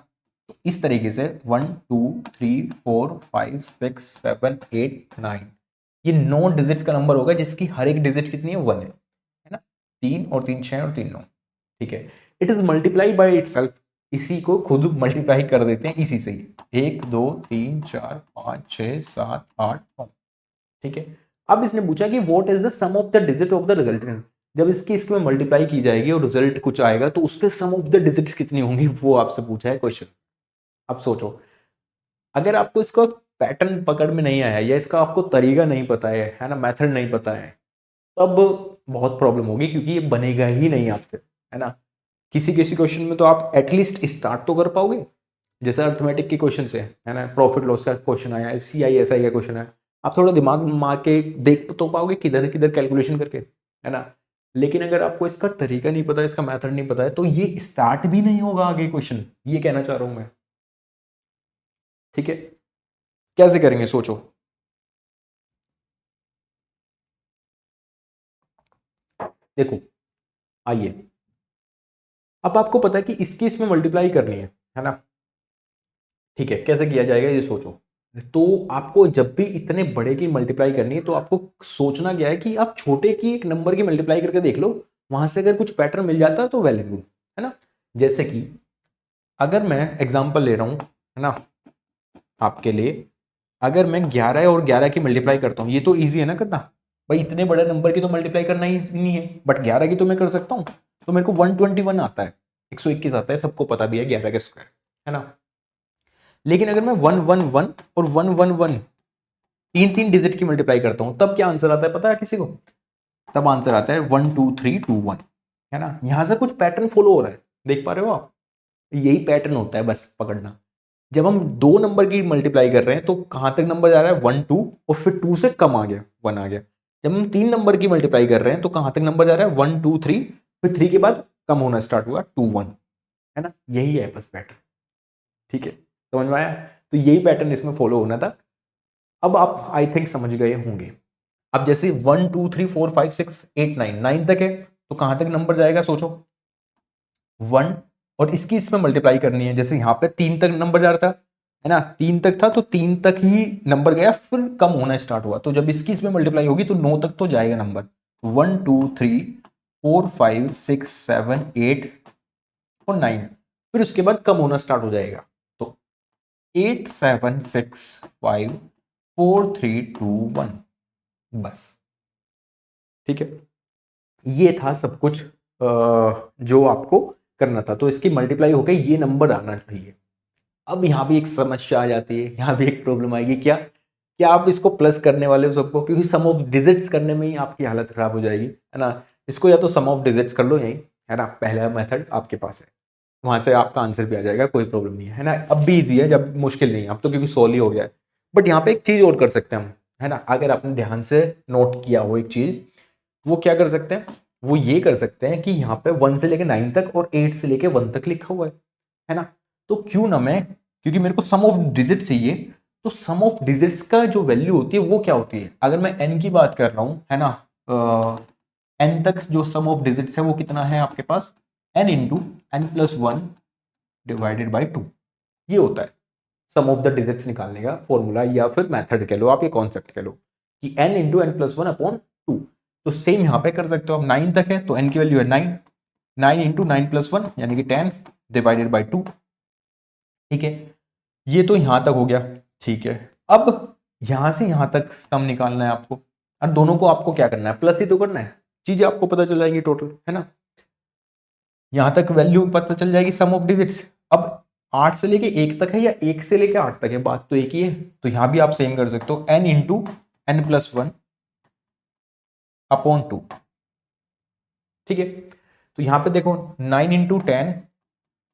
तो इस तरीके से 1 2 3 4 5 6 7 8 9, ये 9 डिजिट का नंबर होगा जिसकी हर एक डिजिट कितनी है, 1 है ना। 3 और 3 6 और 3 9, ठीक है। It is multiply by itself, इसी को खुद मल्टीप्लाई कर देते हैं इसी से ही, 1 2 3 4 5 6 7 8 9, ठीक है। अब इसने पूछा कि what is the sum of the digit of the resultant, जब इसकी इसमें मल्टीप्लाई की जाएगी और रिजल्ट कुछ आएगा तो उसके सम ऑफ द डिजिट्स कितनी होंगी, वो आपसे पूछा है क्वेश्चन। अब सोचो, अगर आपको इसका पैटर्न पकड़ में नहीं आया या इसका आपको तरीका नहीं पता है ना, मेथड नहीं पता है, तब बहुत प्रॉब्लम होगी, क्योंकि ये बनेगा ही नहीं आपसे, है ना। किसी किसी क्वेश्चन में तो आप एटलीस्ट स्टार्ट तो कर पाओगे, जैसे अर्थमेटिक के क्वेश्चन से, है ना, प्रॉफिट लॉस का क्वेश्चन आया, CISI का क्वेश्चन आया, आप थोड़ा दिमाग मार के देख तो पाओगे किधर किधर कैलकुलेशन करके, है ना। लेकिन अगर आपको इसका तरीका नहीं पता, इसका मेथड नहीं पता है, तो ये स्टार्ट भी नहीं होगा आगे क्वेश्चन, ये कहना चाह रहा हूं मैं, ठीक है। कैसे करेंगे सोचो, देखो आइए, अब आपको पता है कि इसकी इसमें मल्टीप्लाई करनी है ना। ठीक है, कैसे किया जाएगा ये सोचो। तो आपको जब भी इतने बड़े की मल्टीप्लाई करनी है तो आपको सोचना क्या है कि आप छोटे की एक नंबर की मल्टीप्लाई करके देख लो, वहां से अगर कुछ पैटर्न मिल जाता है तो वेल एंड गुड, है ना। जैसे कि अगर मैं एग्जांपल ले रहा हूं, है ना, आपके लिए, अगर मैं 11 और 11 की मल्टीप्लाई करता हूँ, ये तो ईजी है ना करना, भाई इतने बड़े नंबर की तो मल्टीप्लाई करना ही नहीं है, बट 11 की तो मैं कर सकता हूँ। तो मेरे को 121 आता है, 121 आता है, सबको पता भी है 11 के स्क्वायर, है ना। लेकिन अगर मैं 111 और 111 तीन तीन डिजिट की मल्टीप्लाई करता हूं, तब क्या आंसर आता है पता है किसी को? तब आंसर आता है 12321, है ना। यहां से कुछ पैटर्न फॉलो हो रहा है, देख पा रहे हो आप? यही पैटर्न होता है, बस पकड़ना। जब हम दो नंबर की मल्टीप्लाई कर रहे हैं तो कहां तक नंबर जा रहा है? 1 2, और फिर 2 से कम आ गया, 1 आ गया। जब हम तीन नंबर की मल्टीप्लाई कर रहे हैं तो कहां तक नंबर जा रहा है? 1 2 3, फिर 3 के बाद कम होना स्टार्ट हुआ, 2 1, है ना। यही है बस पैटर्न, ठीक है, समझ में आया? तो यही पैटर्न इसमें फॉलो होना था। अब आप आई थिंक समझ गए होंगे। अब जैसे 1 2 3 4 5 6 8 9, 9 तक है, तो कहां तक नंबर जाएगा सोचो? 1, और इसकी इसमें मल्टीप्लाई करनी है, जैसे यहां पे 3 तक नंबर जा रहा था, है ना, 3 तक था तो 3 तक ही नंबर गया, फिर कम होना स्टार्ट हुआ, तो जब इसकी इसमें मल्टीप्लाई होगी तो 9 तक तो जाएगा नंबर। 1 2 3 4 5 6 7 8 और 9, फिर उसके बाद कम होना स्टार्ट हो जाएगा। तो 8 7 6 5 4 3 2 1, बस, ठीक है। ये था सब कुछ जो आपको करना था, तो इसकी मल्टीप्लाई होकर ये नंबर आना चाहिए। अब यहाँ भी एक समस्या आ जाती है, यहाँ भी एक प्रॉब्लम आएगी, क्या क्या आप इसको प्लस करने वाले हो सबको? क्योंकि सम ऑफ डिजिट्स करने में ही आपकी हालत खराब हो जाएगी, है ना। इसको या तो सम ऑफ डिजिट्स कर लो यहीं, है ना, पहला मेथड आपके पास है, वहां से आपका आंसर भी आ जाएगा, कोई प्रॉब्लम नहीं है ना। अब भी ईजी है, जब मुश्किल नहीं है, अब तो क्योंकि सोल्व ही हो गया है। बट यहाँ पे एक चीज और कर सकते हैं हम, है ना, अगर आपने ध्यान से नोट किया हो एक चीज, वो क्या कर सकते हैं? वो ये कर सकते हैं कि यहाँ पे 1 से लेके 9 तक और 8 से लेके 1 तक लिखा हुआ है ना। तो क्यों ना मैं, क्योंकि मेरे को सम ऑफ डिजिट चाहिए, तो सम ऑफ डिजिट्स का जो वैल्यू होती है वो क्या होती है? अगर मैं n की बात कर रहा हूं, है ना, n तक जो सम ऑफ डिजिट्स है वो कितना है आपके पास? n into n plus one divided by 2, ये होता है सम ऑफ द डिजिट्स निकालने का फॉर्मूला, या फिर मेथड कह लो आप, ये कॉन्सेप्ट कह लो कि n into n plus one upon 2। तो सेम यहाँ पे कर सकते हो आप, 9 तक है तो n की वैल्यू है 9, 9 इंटू 9 प्लस वन यानी कि 10 डिवाइडेड बाई 2, ठीक है। ये तो यहां तक हो गया, ठीक है। अब यहां से यहां तक सम निकालना है आपको, और दोनों को आपको क्या करना है? प्लस ही तो करना है, चीजें आपको पता चल जाएंगी टोटल, है ना। यहां तक वैल्यू पता चल जाएगी सम ऑफ डिजिट्स। अब 8 से लेके 1 तक है या 1 से लेके 8 तक है, बात तो एक ही है। तो यहां भी आप सेम कर सकते हो, n into n plus one upon 2, ठीक है। तो यहां पे देखो 9 इंटू 10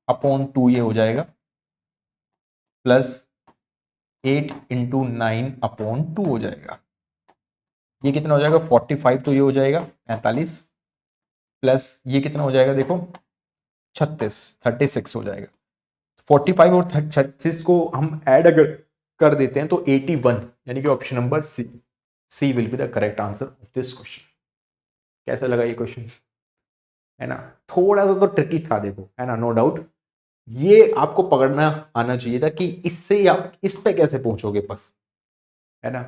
अपॉन 2 ये हो जाएगा, प्लस 8 इंटू 9 अपॉन 2 हो जाएगा, ये कितना हो जाएगा? 45, तो ये हो जाएगा 45, प्लस ये कितना हो जाएगा देखो, 36, 36 हो जाएगा। 45 और 36 को हम ऐड अगर कर देते हैं तो 81, यानी कि option number C will be the correct answer of this question. कैसा लगा ये क्वेश्चन? है ना, थोड़ा सा तो ट्रिकी था देखो, है ना, नो डाउट। ये आपको पकड़ना आना चाहिए था कि इससे आप इस पे कैसे पहुंचोगे बस, है ना।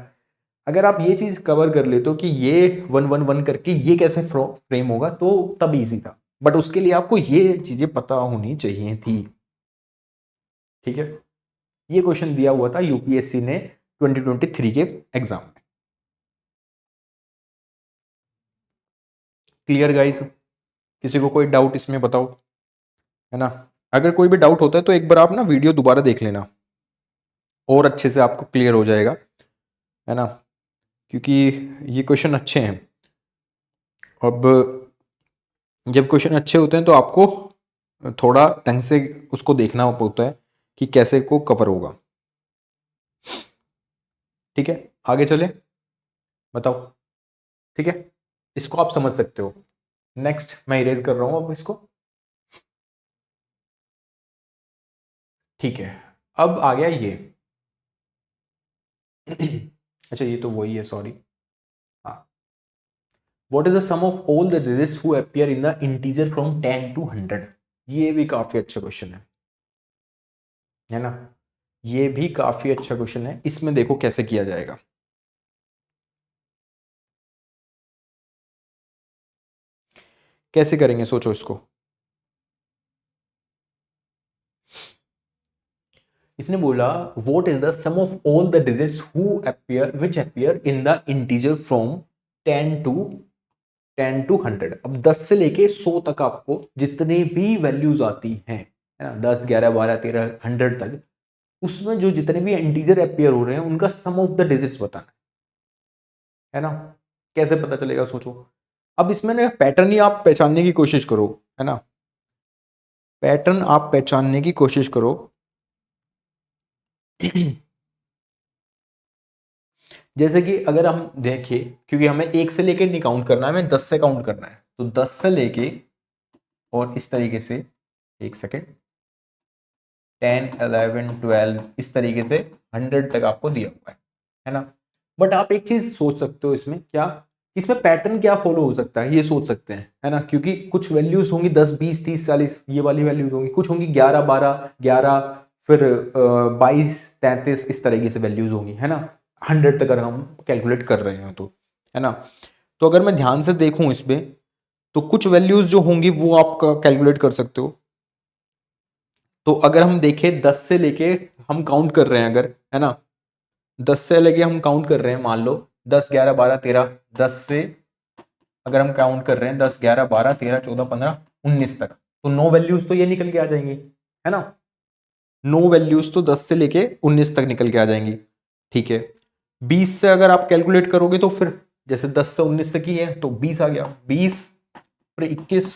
अगर आप ये चीज कवर कर लेते हो कि ये 1 1 1 करके ये कैसे फ्रेम होगा, तो तब इजी था, बट उसके लिए आपको ये चीजें पता होनी चाहिए थी, ठीक है। ये क्वेश्चन दिया हुआ था यूपीएससी ने 2023 के एग्जाम में। Clear guys? किसी को कोई डाउट इसमें बताओ, है ना। अगर कोई भी डाउट होता है तो एक बार आप ना वीडियो दोबारा देख लेना, और अच्छे से आपको क्लियर हो जाएगा, है ना, क्योंकि ये क्वेश्चन अच्छे हैं। अब जब क्वेश्चन अच्छे होते हैं तो आपको थोड़ा ढंग से उसको देखना होता है कि कैसे को कवर होगा, ठीक है। आगे चले, बताओ, ठीक है, इसको आप समझ सकते हो। नेक्स्ट मैं इरेज कर रहा हूं अब इसको, ठीक है। अब आ गया ये अच्छा ये तो वही है, सॉरी। हाँ, what is the sum of all the digits who appear in the integer from 10 to 100? ये भी काफी अच्छा क्वेश्चन है ना। ये भी काफी अच्छा क्वेश्चन है, इसमें देखो कैसे किया जाएगा। कैसे करेंगे सोचो इसको। इसने बोला what is the sum of all the digits who appear which appear in the integer from 10 to 100। अब 10 से लेके 100 तक आपको जितने भी वैल्यूज आती हैं, है ना, 10 11 12 13 100 तक, उसमें जो जितने भी इंटीजर अपीयर हो रहे हैं उनका सम ऑफ द डिजिट्स बताना है ना। कैसे पता चलेगा सोचो। अब इसमें ना पैटर्न ही आप पहचानने की कोशिश करो, है ना, पैटर्न आप पहचानने की कोशिश करो। जैसे कि अगर हम देखें, क्योंकि हमें 1 से लेके नहीं काउंट करना है, हमें 10 से काउंट करना है, तो 10 से लेके और इस तरीके से, एक सेकेंड, 10 11 12 इस तरीके से 100 तक आपको दिया हुआ है ना। बट आप एक चीज सोच सकते हो इसमें, क्या इसमें पैटर्न क्या फॉलो हो सकता है, ये सोच सकते हैं, है ना, क्योंकि कुछ वैल्यूज होंगी 10 20 30 40, ये वाली वैल्यूज होंगी, कुछ होंगी 11 12 11, फिर 22 33 इस तरीके से वैल्यूज होंगी, है ना, 100 तक अगर हम कैलकुलेट कर रहे हैं तो, है ना। तो अगर मैं ध्यान से देखूं इसमें, तो कुछ वैल्यूज जो होंगी वो आप कैलकुलेट कर सकते हो। तो अगर हम देखें 10 से लेके हम काउंट कर रहे हैं अगर, है ना, 10 से लेके हम काउंट कर रहे हैं, मान लो 10 11 12 13, 10 से अगर हम काउंट कर रहे हैं 10 11 12 13 14 15 19 तक, तो 9 वैल्यूज तो ये निकल के आ जाएंगी, है ना। 9 वैल्यूज तो 10 से लेके 19 तक निकल के आ जाएंगी, ठीक है। 20 से अगर आप कैलकुलेट करोगे तो फिर जैसे 10 से 19 तक ही है तो 20 आ गया, 20 फिर 21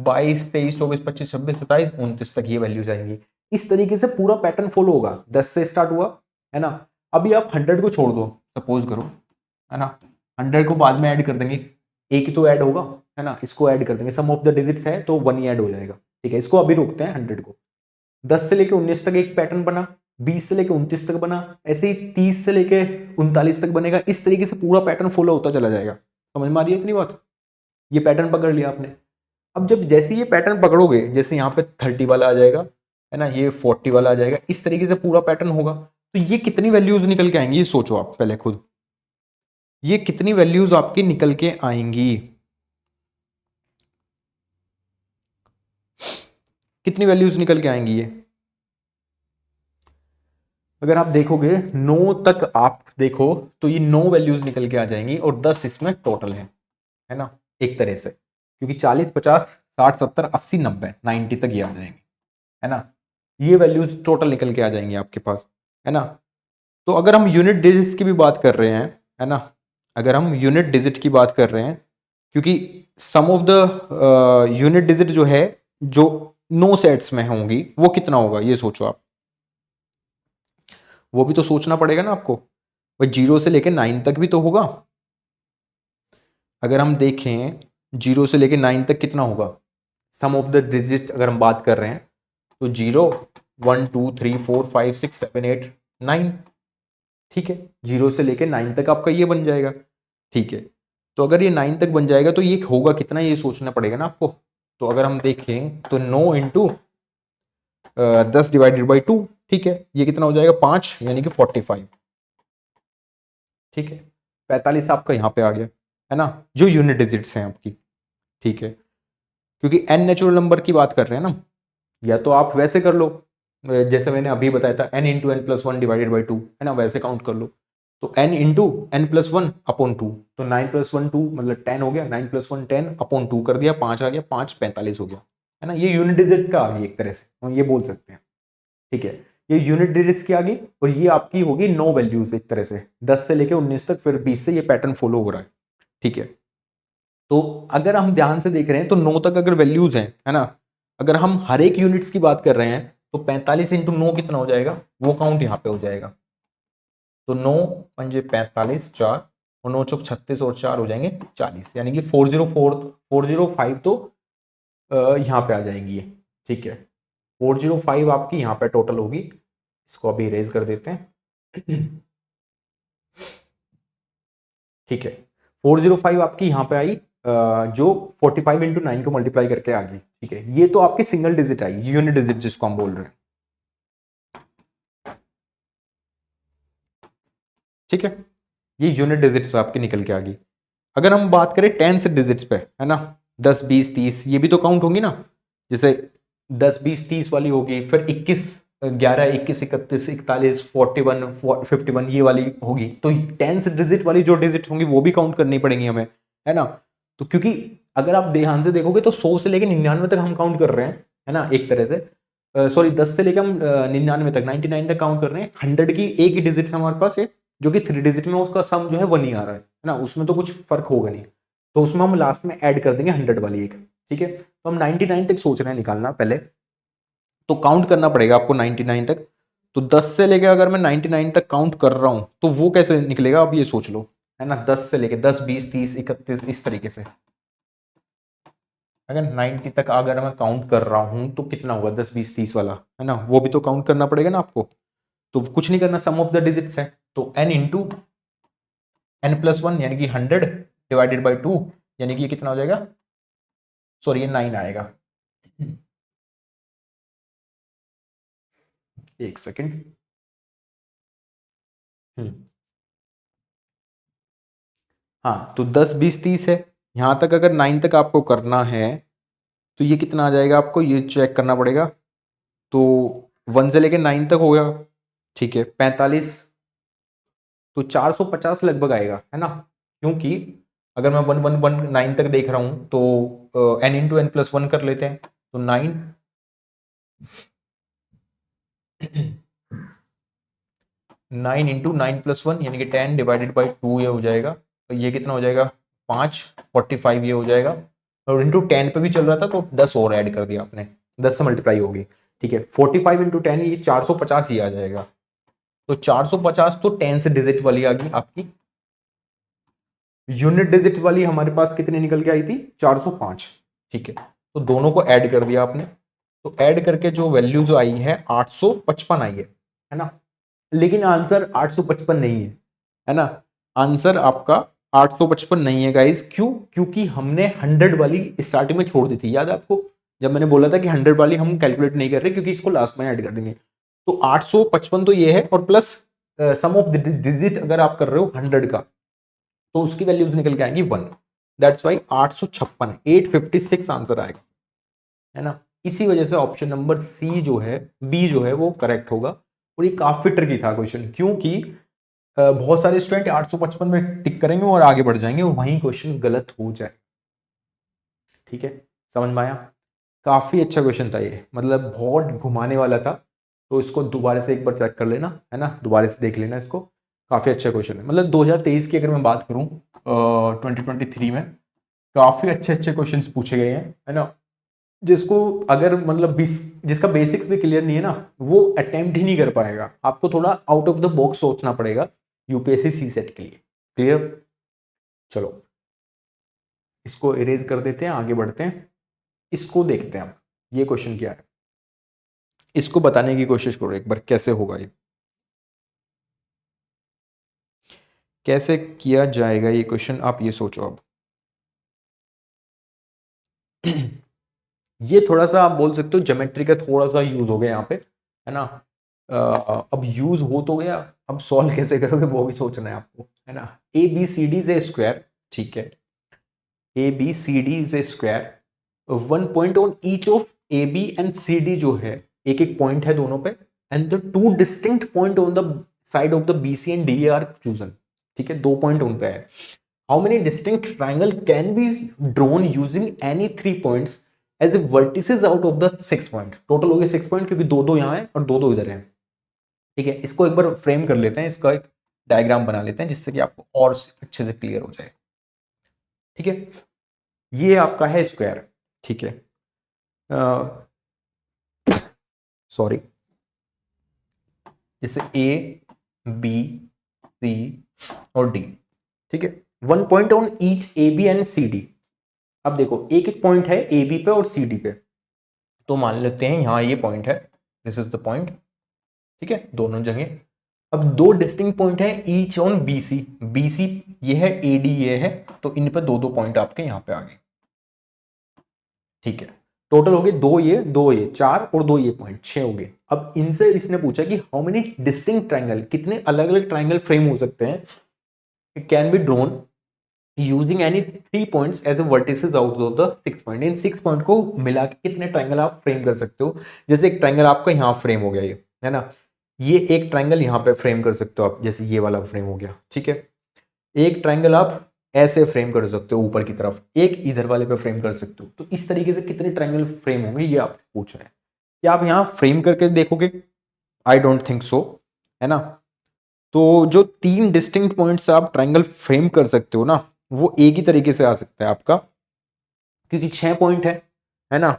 22 23 24 25 26 27 29 तक ये वैल्यूज आएंगी। इस तरीके से पूरा पैटर्न फॉलो होगा। 10 से स्टार्ट हुआ, है ना, अभी आप 100 को छोड़ दो, सपोज करो, है ना, 100 को बाद में ऐड कर देंगे, एक ही तो ऐड होगा, है ना, इसको ऐड कर देंगे, सम ऑफ द डिजिट्स है तो 1 ही ऐड हो जाएगा, ठीक है। इसको अभी रोकते हैं 100 को। 10 से लेके 19 तक एक पैटर्न बना, 20 से लेके 29 तक बना, ऐसे ही 30 से लेके 39 तक बनेगा। इस तरीके से पूरा पैटर्न फॉलो होता चला जाएगा। समझ में आ रही है इतनी बात? ये पैटर्न पकड़ लिया आपने। अब जब जैसे ये पैटर्न पकड़ोगे, जैसे यहाँ पे 30 वाला आ जाएगा, है ना, ये 40 वाला आ जाएगा, इस तरीके से पूरा पैटर्न होगा। तो ये कितनी वैल्यूज निकल के आएंगी, ये सोचो आप पहले खुद, ये कितनी वैल्यूज आपकी निकल के आएंगी, कितनी वैल्यूज निकल के आएंगी ये। अगर आप देखोगे 9 तक आप देखो तो ये 9 वैल्यूज निकल के आ जाएंगी और 10 इसमें टोटल है ना, एक तरह से, क्योंकि 40 50 60 70 80 90 90 तक ये आ जाएंगे, है ना। ये वैल्यूज टोटल निकल के आ जाएंगी आपके पास, है ना। तो अगर हम यूनिट डिजिट्स की भी बात कर रहे हैं, है ना, अगर हम यूनिट डिजिट की बात कर रहे हैं, क्योंकि सम ऑफ द यूनिट डिजिट जो है, जो 9 सेट्स में होंगी, वो कितना होगा ये सोचो आप। वो भी तो सोचना पड़ेगा ना आपको भाई, 0 से लेके 9 तक भी तो होगा। अगर हम देखें 0 से लेके 9 तक कितना होगा, सम ऑफ द डिजिट अगर हम बात कर रहे हैं, तो 0 1 2 3 4 5 6 7 8 9, ठीक है। 0 से लेके 9 तक आपका ये बन जाएगा, ठीक है। तो अगर ये 9 तक बन जाएगा तो ये होगा कितना, ये सोचना पड़ेगा ना आपको। तो अगर हम देखें तो 9 इंटू 10 डिवाइडेड बाई 2, ठीक है, ये कितना हो जाएगा 5, यानी कि 45, ठीक है। 45 आपका यहाँ पे आ गया, है ना, जो यूनिट डिजिट्स हैं आपकी, ठीक है। क्योंकि एन नेचुरल नंबर की बात कर रहे हैं ना, या तो आप वैसे कर लो, जैसे मैंने अभी बताया था, n into n plus one divided by 2, है ना, वैसे काउंट कर लो। तो n into n plus one upon 2, तो 9 प्लस 1 2 मतलब 10 हो गया, 9 प्लस 1 10 अपॉन 2 कर दिया, 5 आ गया, 5 45 हो गया, है ना। ये यूनिट डिजिट का आ गई एक तरह से, हम ये बोल सकते हैं, ठीक है। ये यूनिट डिजिट्स की आ गई और ये आपकी होगी 9 वैल्यूज एक तरह से, 10 से लेके 19 तक, फिर 20 से ये पैटर्न फॉलो हो रहा है, ठीक है। तो अगर हम ध्यान से देख रहे हैं तो 9 तक अगर वैल्यूज हैं, है ना, अगर हम हर एक यूनिट्स की बात कर रहे हैं, तो 45 इंटू 9 कितना हो जाएगा, वो काउंट यहाँ पे हो जाएगा। तो 9 पंजे 45 4 और 9 चौक 36 और 4 हो जाएंगे 40, यानी कि 405 तो यहाँ पे आ जाएंगी ये, ठीक है। 405 आपकी यहाँ पे टोटल होगी। इसको अभी इरेज कर देते हैं, ठीक है। 405 आपकी यहाँ पे आई, जो 45 इंटू 9 को मल्टीप्लाई करके आ गई, ठीक है। ये तो आपकी single digit I, unit digit जिसको हम बोल रहे हैं। ठीक है, ये यूनिट डिजिट्स आपके निकल के आ गई। अगर हम बात करें टेंस डिजिट्स पे, है ना, 10 20 30 ये भी तो काउंट होंगी ना, जैसे 10 20 30 वाली होगी, फिर 21 11 21 31 41 41 51 ये वाली होगी, तो टेंस डिजिट वाली जो डिजिट होंगी वो भी काउंट करनी पड़ेंगी हमें, है ना। तो क्योंकि अगर आप ध्यान से देखोगे तो 100 से लेकर 99 तक हम काउंट कर रहे हैं, है ना, एक तरह से, सॉरी 10 से लेकर हम 99 तक 99 तक काउंट कर रहे हैं। 100 की एक ही डिजिट हमारे पास है जो कि 3 डिजिट में, उसका सम जो है 1 ही आ रहा है ना, उसमें तो कुछ फर्क होगा नहीं, तो उसमें हम लास्ट में ऐड कर देंगे 100 वाली एक। ठीक है, तो हम 99 तक सोच रहे हैं निकालना पहले, तो काउंट करना पड़ेगा आपको 99 तक। तो 10 से लेके अगर मैं 99 तक काउंट कर रहा हूं तो वो कैसे निकलेगा, आप ये सोच लो, है ना। 10 से लेके 10 20 30 31 इस तरीके से, अगर 90 तक अगर मैं काउंट कर रहा हूं तो कितना होगा 10 20 30 वाला, है ना, वो भी तो काउंट करना पड़ेगा ना आपको। तो कुछ नहीं करना, सम ऑफ द डिजिट्स है, तो n इंटू n प्लस 1 यानी कि 100 डिवाइडेड बाई 2, यानी कि ये कितना हो जाएगा, सॉरी ये 9 आएगा। एक सेकेंड। हाँ, तो 10 20 30 है, यहां तक अगर 9 तक आपको करना है तो ये कितना आ जाएगा, आपको ये चेक करना पड़ेगा। तो 1 से लेकर 9 तक हो गया, ठीक है, 45, तो 450 लगभग आएगा, है ना। क्योंकि अगर मैं 1119 तक देख रहा हूं तो n इंटू एन प्लस 1 कर लेते हैं, तो 9 9 इंटू 9 प्लस 1 यानी कि 10 डिवाइडेड बाई 2 ये हो जाएगा, तो ये कितना हो जाएगा 5 45 ये हो जाएगा, और इंटू 10 पे भी चल रहा था तो 10 और ऐड कर दिया आपने, 10 से मल्टीप्लाई होगी, ठीक है। 45 इंटू 10 ये 450 ही आ जाएगा, तो 450 तो 10 से डिजिट वाली आ गई आपकी। यूनिट डिजिट वाली हमारे पास कितनी निकल के आई थी, 405, ठीक है। तो दोनों को ऐड कर दिया आपने, तो ऐड करके जो वैल्यू जो आई है 855 आई है ना। लेकिन आंसर 855 नहीं है ना, आंसर आपका 855 नहीं है गाइस। क्यों, क्योंकि हमने 100 वाली स्टार्टिंग में छोड़ दी थी, याद है आपको, जब मैंने बोला था कि 100 वाली हम कैलकुलेट नहीं कर रहे क्योंकि इसको लास्ट में ऐड कर देंगे। तो 855 तो ये है, और प्लस सम ऑफ डिजिट अगर आप कर रहे हो 100 का तो उसकी वैल्यूज निकल के आएंगी 1, दैट्स वाई 856 856 आंसर आएगा, है ना। इसी वजह से ऑप्शन नंबर सी जो है, बी जो है वो करेक्ट होगा। और ये काफी ट्रिकी था क्वेश्चन, क्योंकि बहुत सारे स्टूडेंट 855 में टिक करेंगे और आगे बढ़ जाएंगे और वहीं क्वेश्चन गलत हो जाए, ठीक है, समझ में आया। काफी अच्छा क्वेश्चन था ये, मतलब बहुत घुमाने वाला था, तो इसको दोबारा से एक बार चेक कर लेना, है ना, दोबारा से देख लेना इसको। काफी अच्छा क्वेश्चन है, मतलब 2023 की अगर मैं बात करूं 2023 में काफी अच्छे अच्छे क्वेश्चन पूछे गए हैं, है ना। जिसको अगर मतलब जिसका बेसिक्स भी क्लियर नहीं है ना, वो अटेम्प्ट ही नहीं कर पाएगा, आपको थोड़ा आउट ऑफ द बॉक्स सोचना पड़ेगा यूपीएससी सी सेट के लिए। क्लियर, चलो इसको इरेज कर देते हैं, आगे बढ़ते हैं, इसको देखते हैं अब ये क्वेश्चन क्या है, इसको बताने की कोशिश करो एक बार कैसे होगा ये, कैसे किया जाएगा ये क्वेश्चन, आप ये सोचो अब। ये थोड़ा सा आप बोल सकते हो ज्योमेट्री का थोड़ा सा यूज हो गया यहाँ पे, है ना। अब यूज हो तो गया, अब सॉल्व कैसे करोगे वो भी सोचना है आपको, है ना। A B C D is a square, ठीक है, A B C D is a square, one point on each of A B and C D जो है, एक एक पॉइंट है दोनों पे, and the two distinct point on the side of the B C and D are chosen, ठीक है, 2 point उन पे है। How many distinct triangle can be drawn using any 3 points as a vertices out of the 6 point, total हो गए 6 point क्योंकि दो दो यहाँ है और दो दो इधर है, ठीक है। इसको एक बार फ्रेम कर लेते हैं, इसका एक डायग्राम बना लेते हैं जिससे कि आपको और अच्छे से क्लियर हो जाए, ठीक है। ये आपका है स्क्वायर, ठीक है, सॉरी, जैसे ए बी सी और डी, ठीक है, 1 point on each A B and C D. अब देखो एक एक पॉइंट है ए बी पे और सी डी पे, तो मान लेते हैं यहां ये पॉइंट है, दिस इज द पॉइंट, ठीक है, दोनों जगह। अब दो डिस्टिंक्ट पॉइंट है each on B C, B C ये है, ए डी ये है, तो इन पे दो दो पॉइंट आपके यहां पे आ गए, ठीक है। टोटल हो गए दो ये 4 और दो ये पॉइंट, 6 हो गए, अब इनसे इसने पूछा कि हाउ मेनी डिस्टिंक्ट ट्रायंगल, कितने अलग अलग ट्रायंगल फ्रेम हो सकते हैं, can be drawn using any 3 points as a vertices out of the 6 point. इन 6 पॉइंट को मिला के कितने ट्रायंगल आप फ्रेम कर सकते हो। जैसे एक ट्रायंगल आपका यहाँ फ्रेम हो गया, ये है ना, ये एक ट्रायंगल यहाँ पे फ्रेम कर सकते हो आप, जैसे ये वाला फ्रेम हो गया, ठीक है। एक ट्रायंगल आप ऐसे फ्रेम कर सकते हो ऊपर की तरफ, एक इधर वाले पे फ्रेम कर सकते हो। तो इस तरीके से कितने ट्रायंगल फ्रेम होंगे ये आप पूछ रहे हैं। क्या आप यहाँ फ्रेम करके देखोगे? आई डोंट थिंक सो, है ना। तो जो 3 डिस्टिंक्ट पॉइंट्स आप ट्रायंगल फ्रेम कर सकते हो ना, वो एक ही तरीके से आ सकता है आपका, क्योंकि 6 पॉइंट है ना।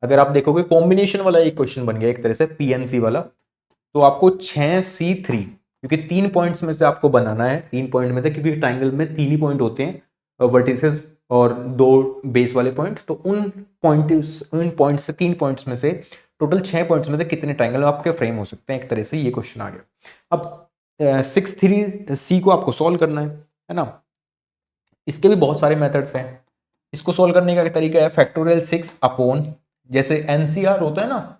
अगर आप देखोगे कॉम्बिनेशन वाला एक क्वेश्चन बन गया एक तरह से, पीएनसी वाला, तो आपको 6C3, क्योंकि 3 पॉइंट्स में से आपको बनाना है, 3 पॉइंट में से, क्योंकि ट्राइंगल में 3 ही पॉइंट होते हैं, वर्टिसेस और 2 बेस वाले पॉइंट। तो उन पॉइंट्स से 3 पॉइंट्स में से टोटल 6 पॉइंट्स में से कितने ट्राइंगल आपके फ्रेम हो सकते हैं, एक तरह से ये क्वेश्चन आ गया। अब 6-3C को आपको सॉल्व करना है ना। इसके भी बहुत सारे मेथड्स हैं। इसको सॉल्व करने का तरीका है फैक्टोरियल 6 अपॉन, जैसे एनसीआर होता है ना,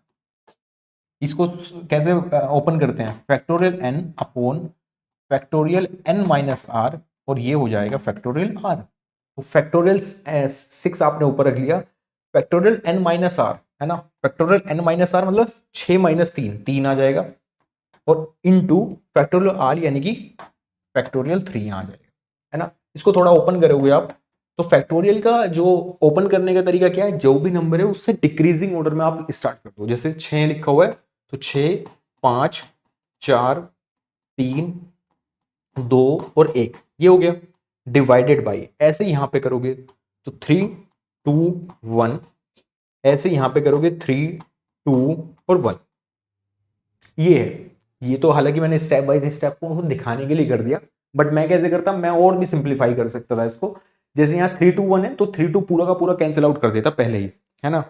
इसको कैसे ओपन करते हैं, factorial n upon factorial n minus R, और ये हो जाएगा फैक्टोरियल r। तो फैक्टोरियल 6 आपने ऊपर रख लिया, फैक्टोरियल n माइनस आर, है ना, फैक्टोरियल n माइनस आर मतलब 6 माइनस 3 आ जाएगा, और इनटू फैक्टोरियल r यानी कि फैक्टोरियल 3 आ जाएगा, है ना। इसको थोड़ा ओपन करोगे आप, तो फैक्टोरियल का जो ओपन करने का तरीका क्या है, जो भी नंबर है उससे डिक्रीजिंग ऑर्डर में आप स्टार्ट कर दो। जैसे 6 लिखा हुआ है तो 6, 5, 4, 3, 2 और 1, ये हो गया। डिवाइडेड बाई, ऐसे यहां पे करोगे तो 3, 2, 1, ऐसे यहां पे करोगे 3, 2 और 1, ये है। ये तो हालांकि मैंने स्टेप बाय स्टेप को दिखाने के लिए कर दिया, बट मैं कैसे करता, मैं और भी सिंप्लीफाई कर सकता था इसको। जैसे यहाँ 3, 2, 1 है तो 3, 2 पूरा का पूरा कैंसिल आउट कर देता पहले ही, है ना।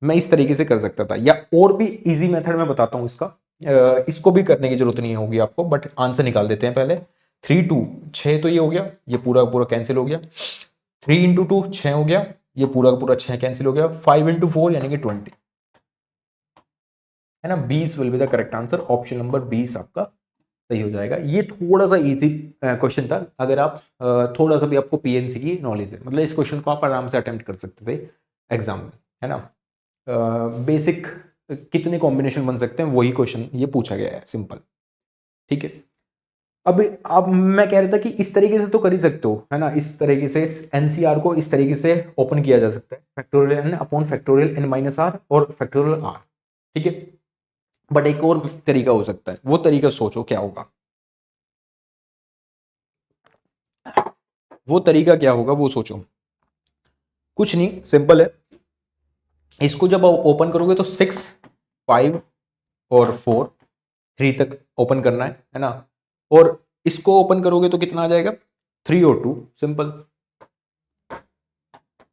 मैं इस तरीके से कर सकता था, या और भी इजी मेथड मैं बताता हूँ इसका। इसको भी करने की जरूरत नहीं होगी आपको, बट आंसर निकाल देते हैं पहले। 3, 2, 6 तो ये हो गया, ये पूरा का पूरा कैंसिल हो गया। 3 इंटू 2 6 हो गया, ये पूरा का पूरा 6 कैंसिल हो गया। 5 इंटू 4 यानी कि 20, है ना। 20 will be the correct answer, option number 20 आपका सही हो जाएगा। ये थोड़ा सा इजी क्वेश्चन था, अगर आप थोड़ा सा भी आपको पीएनसी की नॉलेज है, मतलब इस क्वेश्चन को आप आराम से अटेम्प्ट कर सकते थे एग्जाम में, है ना। बेसिक कितने कॉम्बिनेशन बन सकते हैं वही क्वेश्चन ये पूछा गया है, सिंपल, ठीक है। अब मैं कह रहा था कि इस तरीके से तो कर ही सकते हो, है ना। इस तरीके से एनसीआर को इस तरीके से ओपन किया जा सकता है, factorial n upon factorial n minus R और फैक्टोरियल आर, ठीक है। बट एक और तरीका हो सकता है, वो तरीका सोचो क्या होगा, वो तरीका क्या होगा वो सोचो। कुछ नहीं, सिंपल है। इसको जब ओपन करोगे तो 6, 5 और 4, 3 तक ओपन करना है ना। और इसको ओपन करोगे तो कितना आ जाएगा, 3 और 2, सिंपल,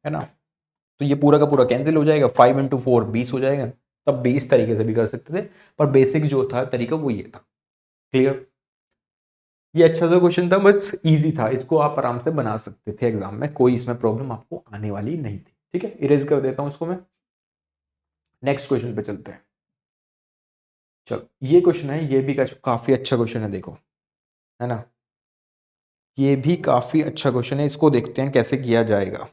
है ना। तो ये पूरा का पूरा कैंसिल हो जाएगा, 5 इंटू 4 20 हो जाएगा। तब भी इस तरीके से भी कर सकते थे, पर बेसिक जो था तरीका वो ये था, क्लियर। ये अच्छा सा क्वेश्चन था, बस इजी था, इसको आप आराम से बना सकते थे एग्जाम में, कोई इसमें प्रॉब्लम आपको आने वाली नहीं थी, ठीक है। इरेज कर देता हूं इसको मैं, नेक्स्ट क्वेश्चन पे चलते हैं। चलो ये क्वेश्चन है, ये भी काफी अच्छा क्वेश्चन है, देखो, है ना। ये भी काफी अच्छा क्वेश्चन है, इसको देखते हैं कैसे किया जाएगा,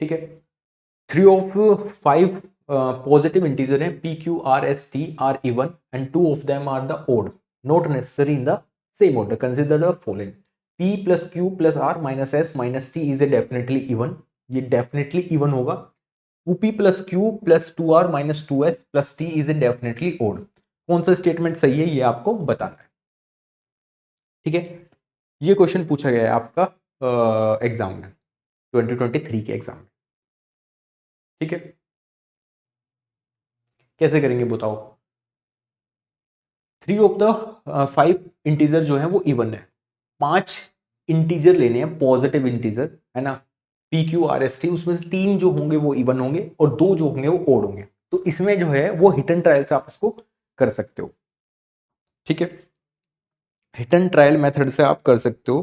ठीक है। 3 of 5 positive integer हैं, p q r s t are even and 2 of them are the odd, not necessary in the same order, consider the following: p plus q plus r minus s minus t is a definitely even, ये definitely even होगा। 2p plus q plus 2r minus 2s plus t is a definitely odd, कौन सा statement सही है ये आपको बताना है, ठीक है। ये क्वेश्चन पूछा गया है आपका एग्जाम में, 2023 के एग्जाम में, ठीक है। कैसे करेंगे बताओ। 3 ऑफ द 5 इंटीजर जो है वो इवन है, 5 इंटीजर लेने हैं पॉजिटिव इंटीजर, है ना, P Q R S T, उसमें से 3 जो होंगे वो इवन होंगे और 2 जो होंगे वो ओड होंगे। तो इसमें जो है वो हिट एंड ट्रायल से आप इसको कर सकते हो, ठीक है। हिट एंड ट्रायल मेथड से आप कर सकते हो।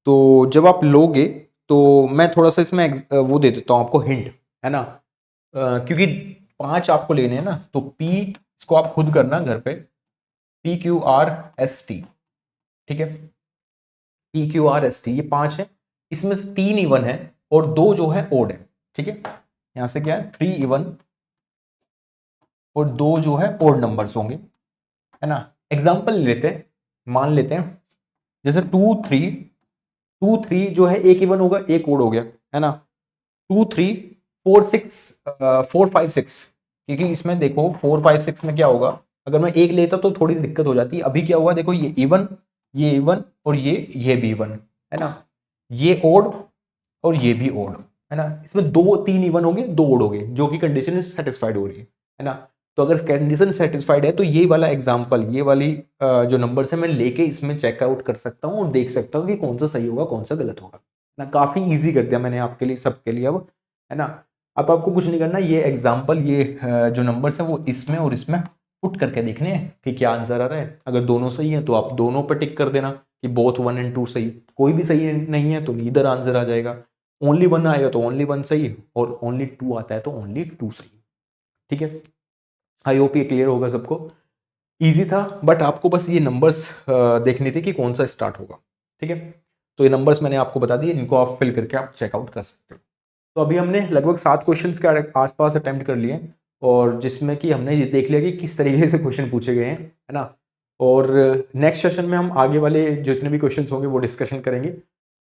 तो जब आप लोगे तो मैं थोड़ा सा इसमें वो दे देता हूँ आपको हिंट, है ना। क्योंकि 5 आपको लेने हैं ना, तो P इसको आप खुद करना घर पे, PQRST, ठीक है, PQRST ये 5 है, इसमें से 3 इवन है और 2 जो है ओड है, ठीक है। यहां से क्या है 3 इवन और 2 जो है ओड नंबर्स होंगे, है ना। एग्जांपल लेते हैं, मान लेते हैं जैसे 2 3 जो है एक इवन होगा एक ओड हो गया, है ना। 2 3 4 6 4 5 6, क्योंकि इसमें देखो 4 5 6 में क्या होगा, अगर मैं एक लेता तो थोड़ी दिक्कत हो जाती है। अभी क्या हुआ देखो, ये इवन और ये भी इवन, है ना, ये ओड और ये भी ओड, है ना। इसमें 2 3 इवन हो गए 2 ओड हो गए, जो कि कंडीशन सेटिस्फाइड हो रही है ना। तो अगर कंडीशन सेटिस्फाइड है तो ये वाला एग्जांपल, ये वाली जो नंबर है मैं लेके इसमें चेकआउट कर सकता हूँ और देख सकता हूँ कि कौन सा सही होगा कौन सा गलत होगा ना। काफी इजी कर दिया मैंने आपके लिए, सबके लिए अब, है ना। अब आपको कुछ नहीं करना, ये एग्जाम्पल ये जो नंबर्स है वो इसमें और इसमें पुट करके देखने हैं कि क्या आंसर आ रहा है। अगर दोनों सही है तो आप दोनों पर टिक कर देना कि बोथ 1 and 2 सही, कोई भी सही नहीं है तो नीदर आंसर आ जाएगा। ओनली 1 आएगा तो ओनली 1 सही, और ओनली 2 आता है तो ओनली 2 सही, ठीक है। आई होप ये क्लियर होगा सबको। इजी था, बट आपको बस ये नंबर्स देखने थे कि कौन सा स्टार्ट होगा, ठीक है। तो ये नंबर्स मैंने आपको बता दिए, इनको आप फिल करके आप चेकआउट कर सकते हो। तो अभी हमने लगभग 7 क्वेश्चंस के आसपास अटेम्प्ट कर लिए, और जिसमें कि हमने ये देख लिया कि किस तरीके से क्वेश्चन पूछे गए हैं, है ना। और नेक्स्ट सेशन में हम आगे वाले जितने भी क्वेश्चन होंगे वो डिस्कशन करेंगे,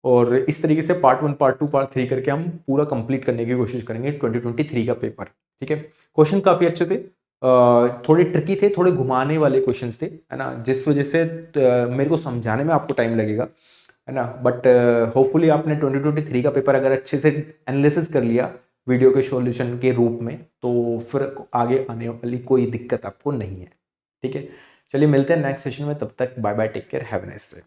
और इस तरीके से पार्ट 1 पार्ट 2 पार्ट 3 करके हम पूरा कंप्लीट करने की कोशिश करेंगे 2023 का पेपर, ठीक है। क्वेश्चन काफ़ी अच्छे थे, थोड़े ट्रिकी थे, थोड़े घुमाने वाले क्वेश्चंस थे, है ना, जिस वजह से मेरे को समझाने में आपको टाइम लगेगा, है ना। बट होपफुली आपने 2023 का पेपर अगर अच्छे से एनालिसिस कर लिया वीडियो के सॉल्यूशन के रूप में, तो फिर आगे आने वाली कोई दिक्कत आपको नहीं है, ठीक है। चलिए मिलते हैं नेक्स्ट सेशन में, तब तक bye bye, take care, have a nice day.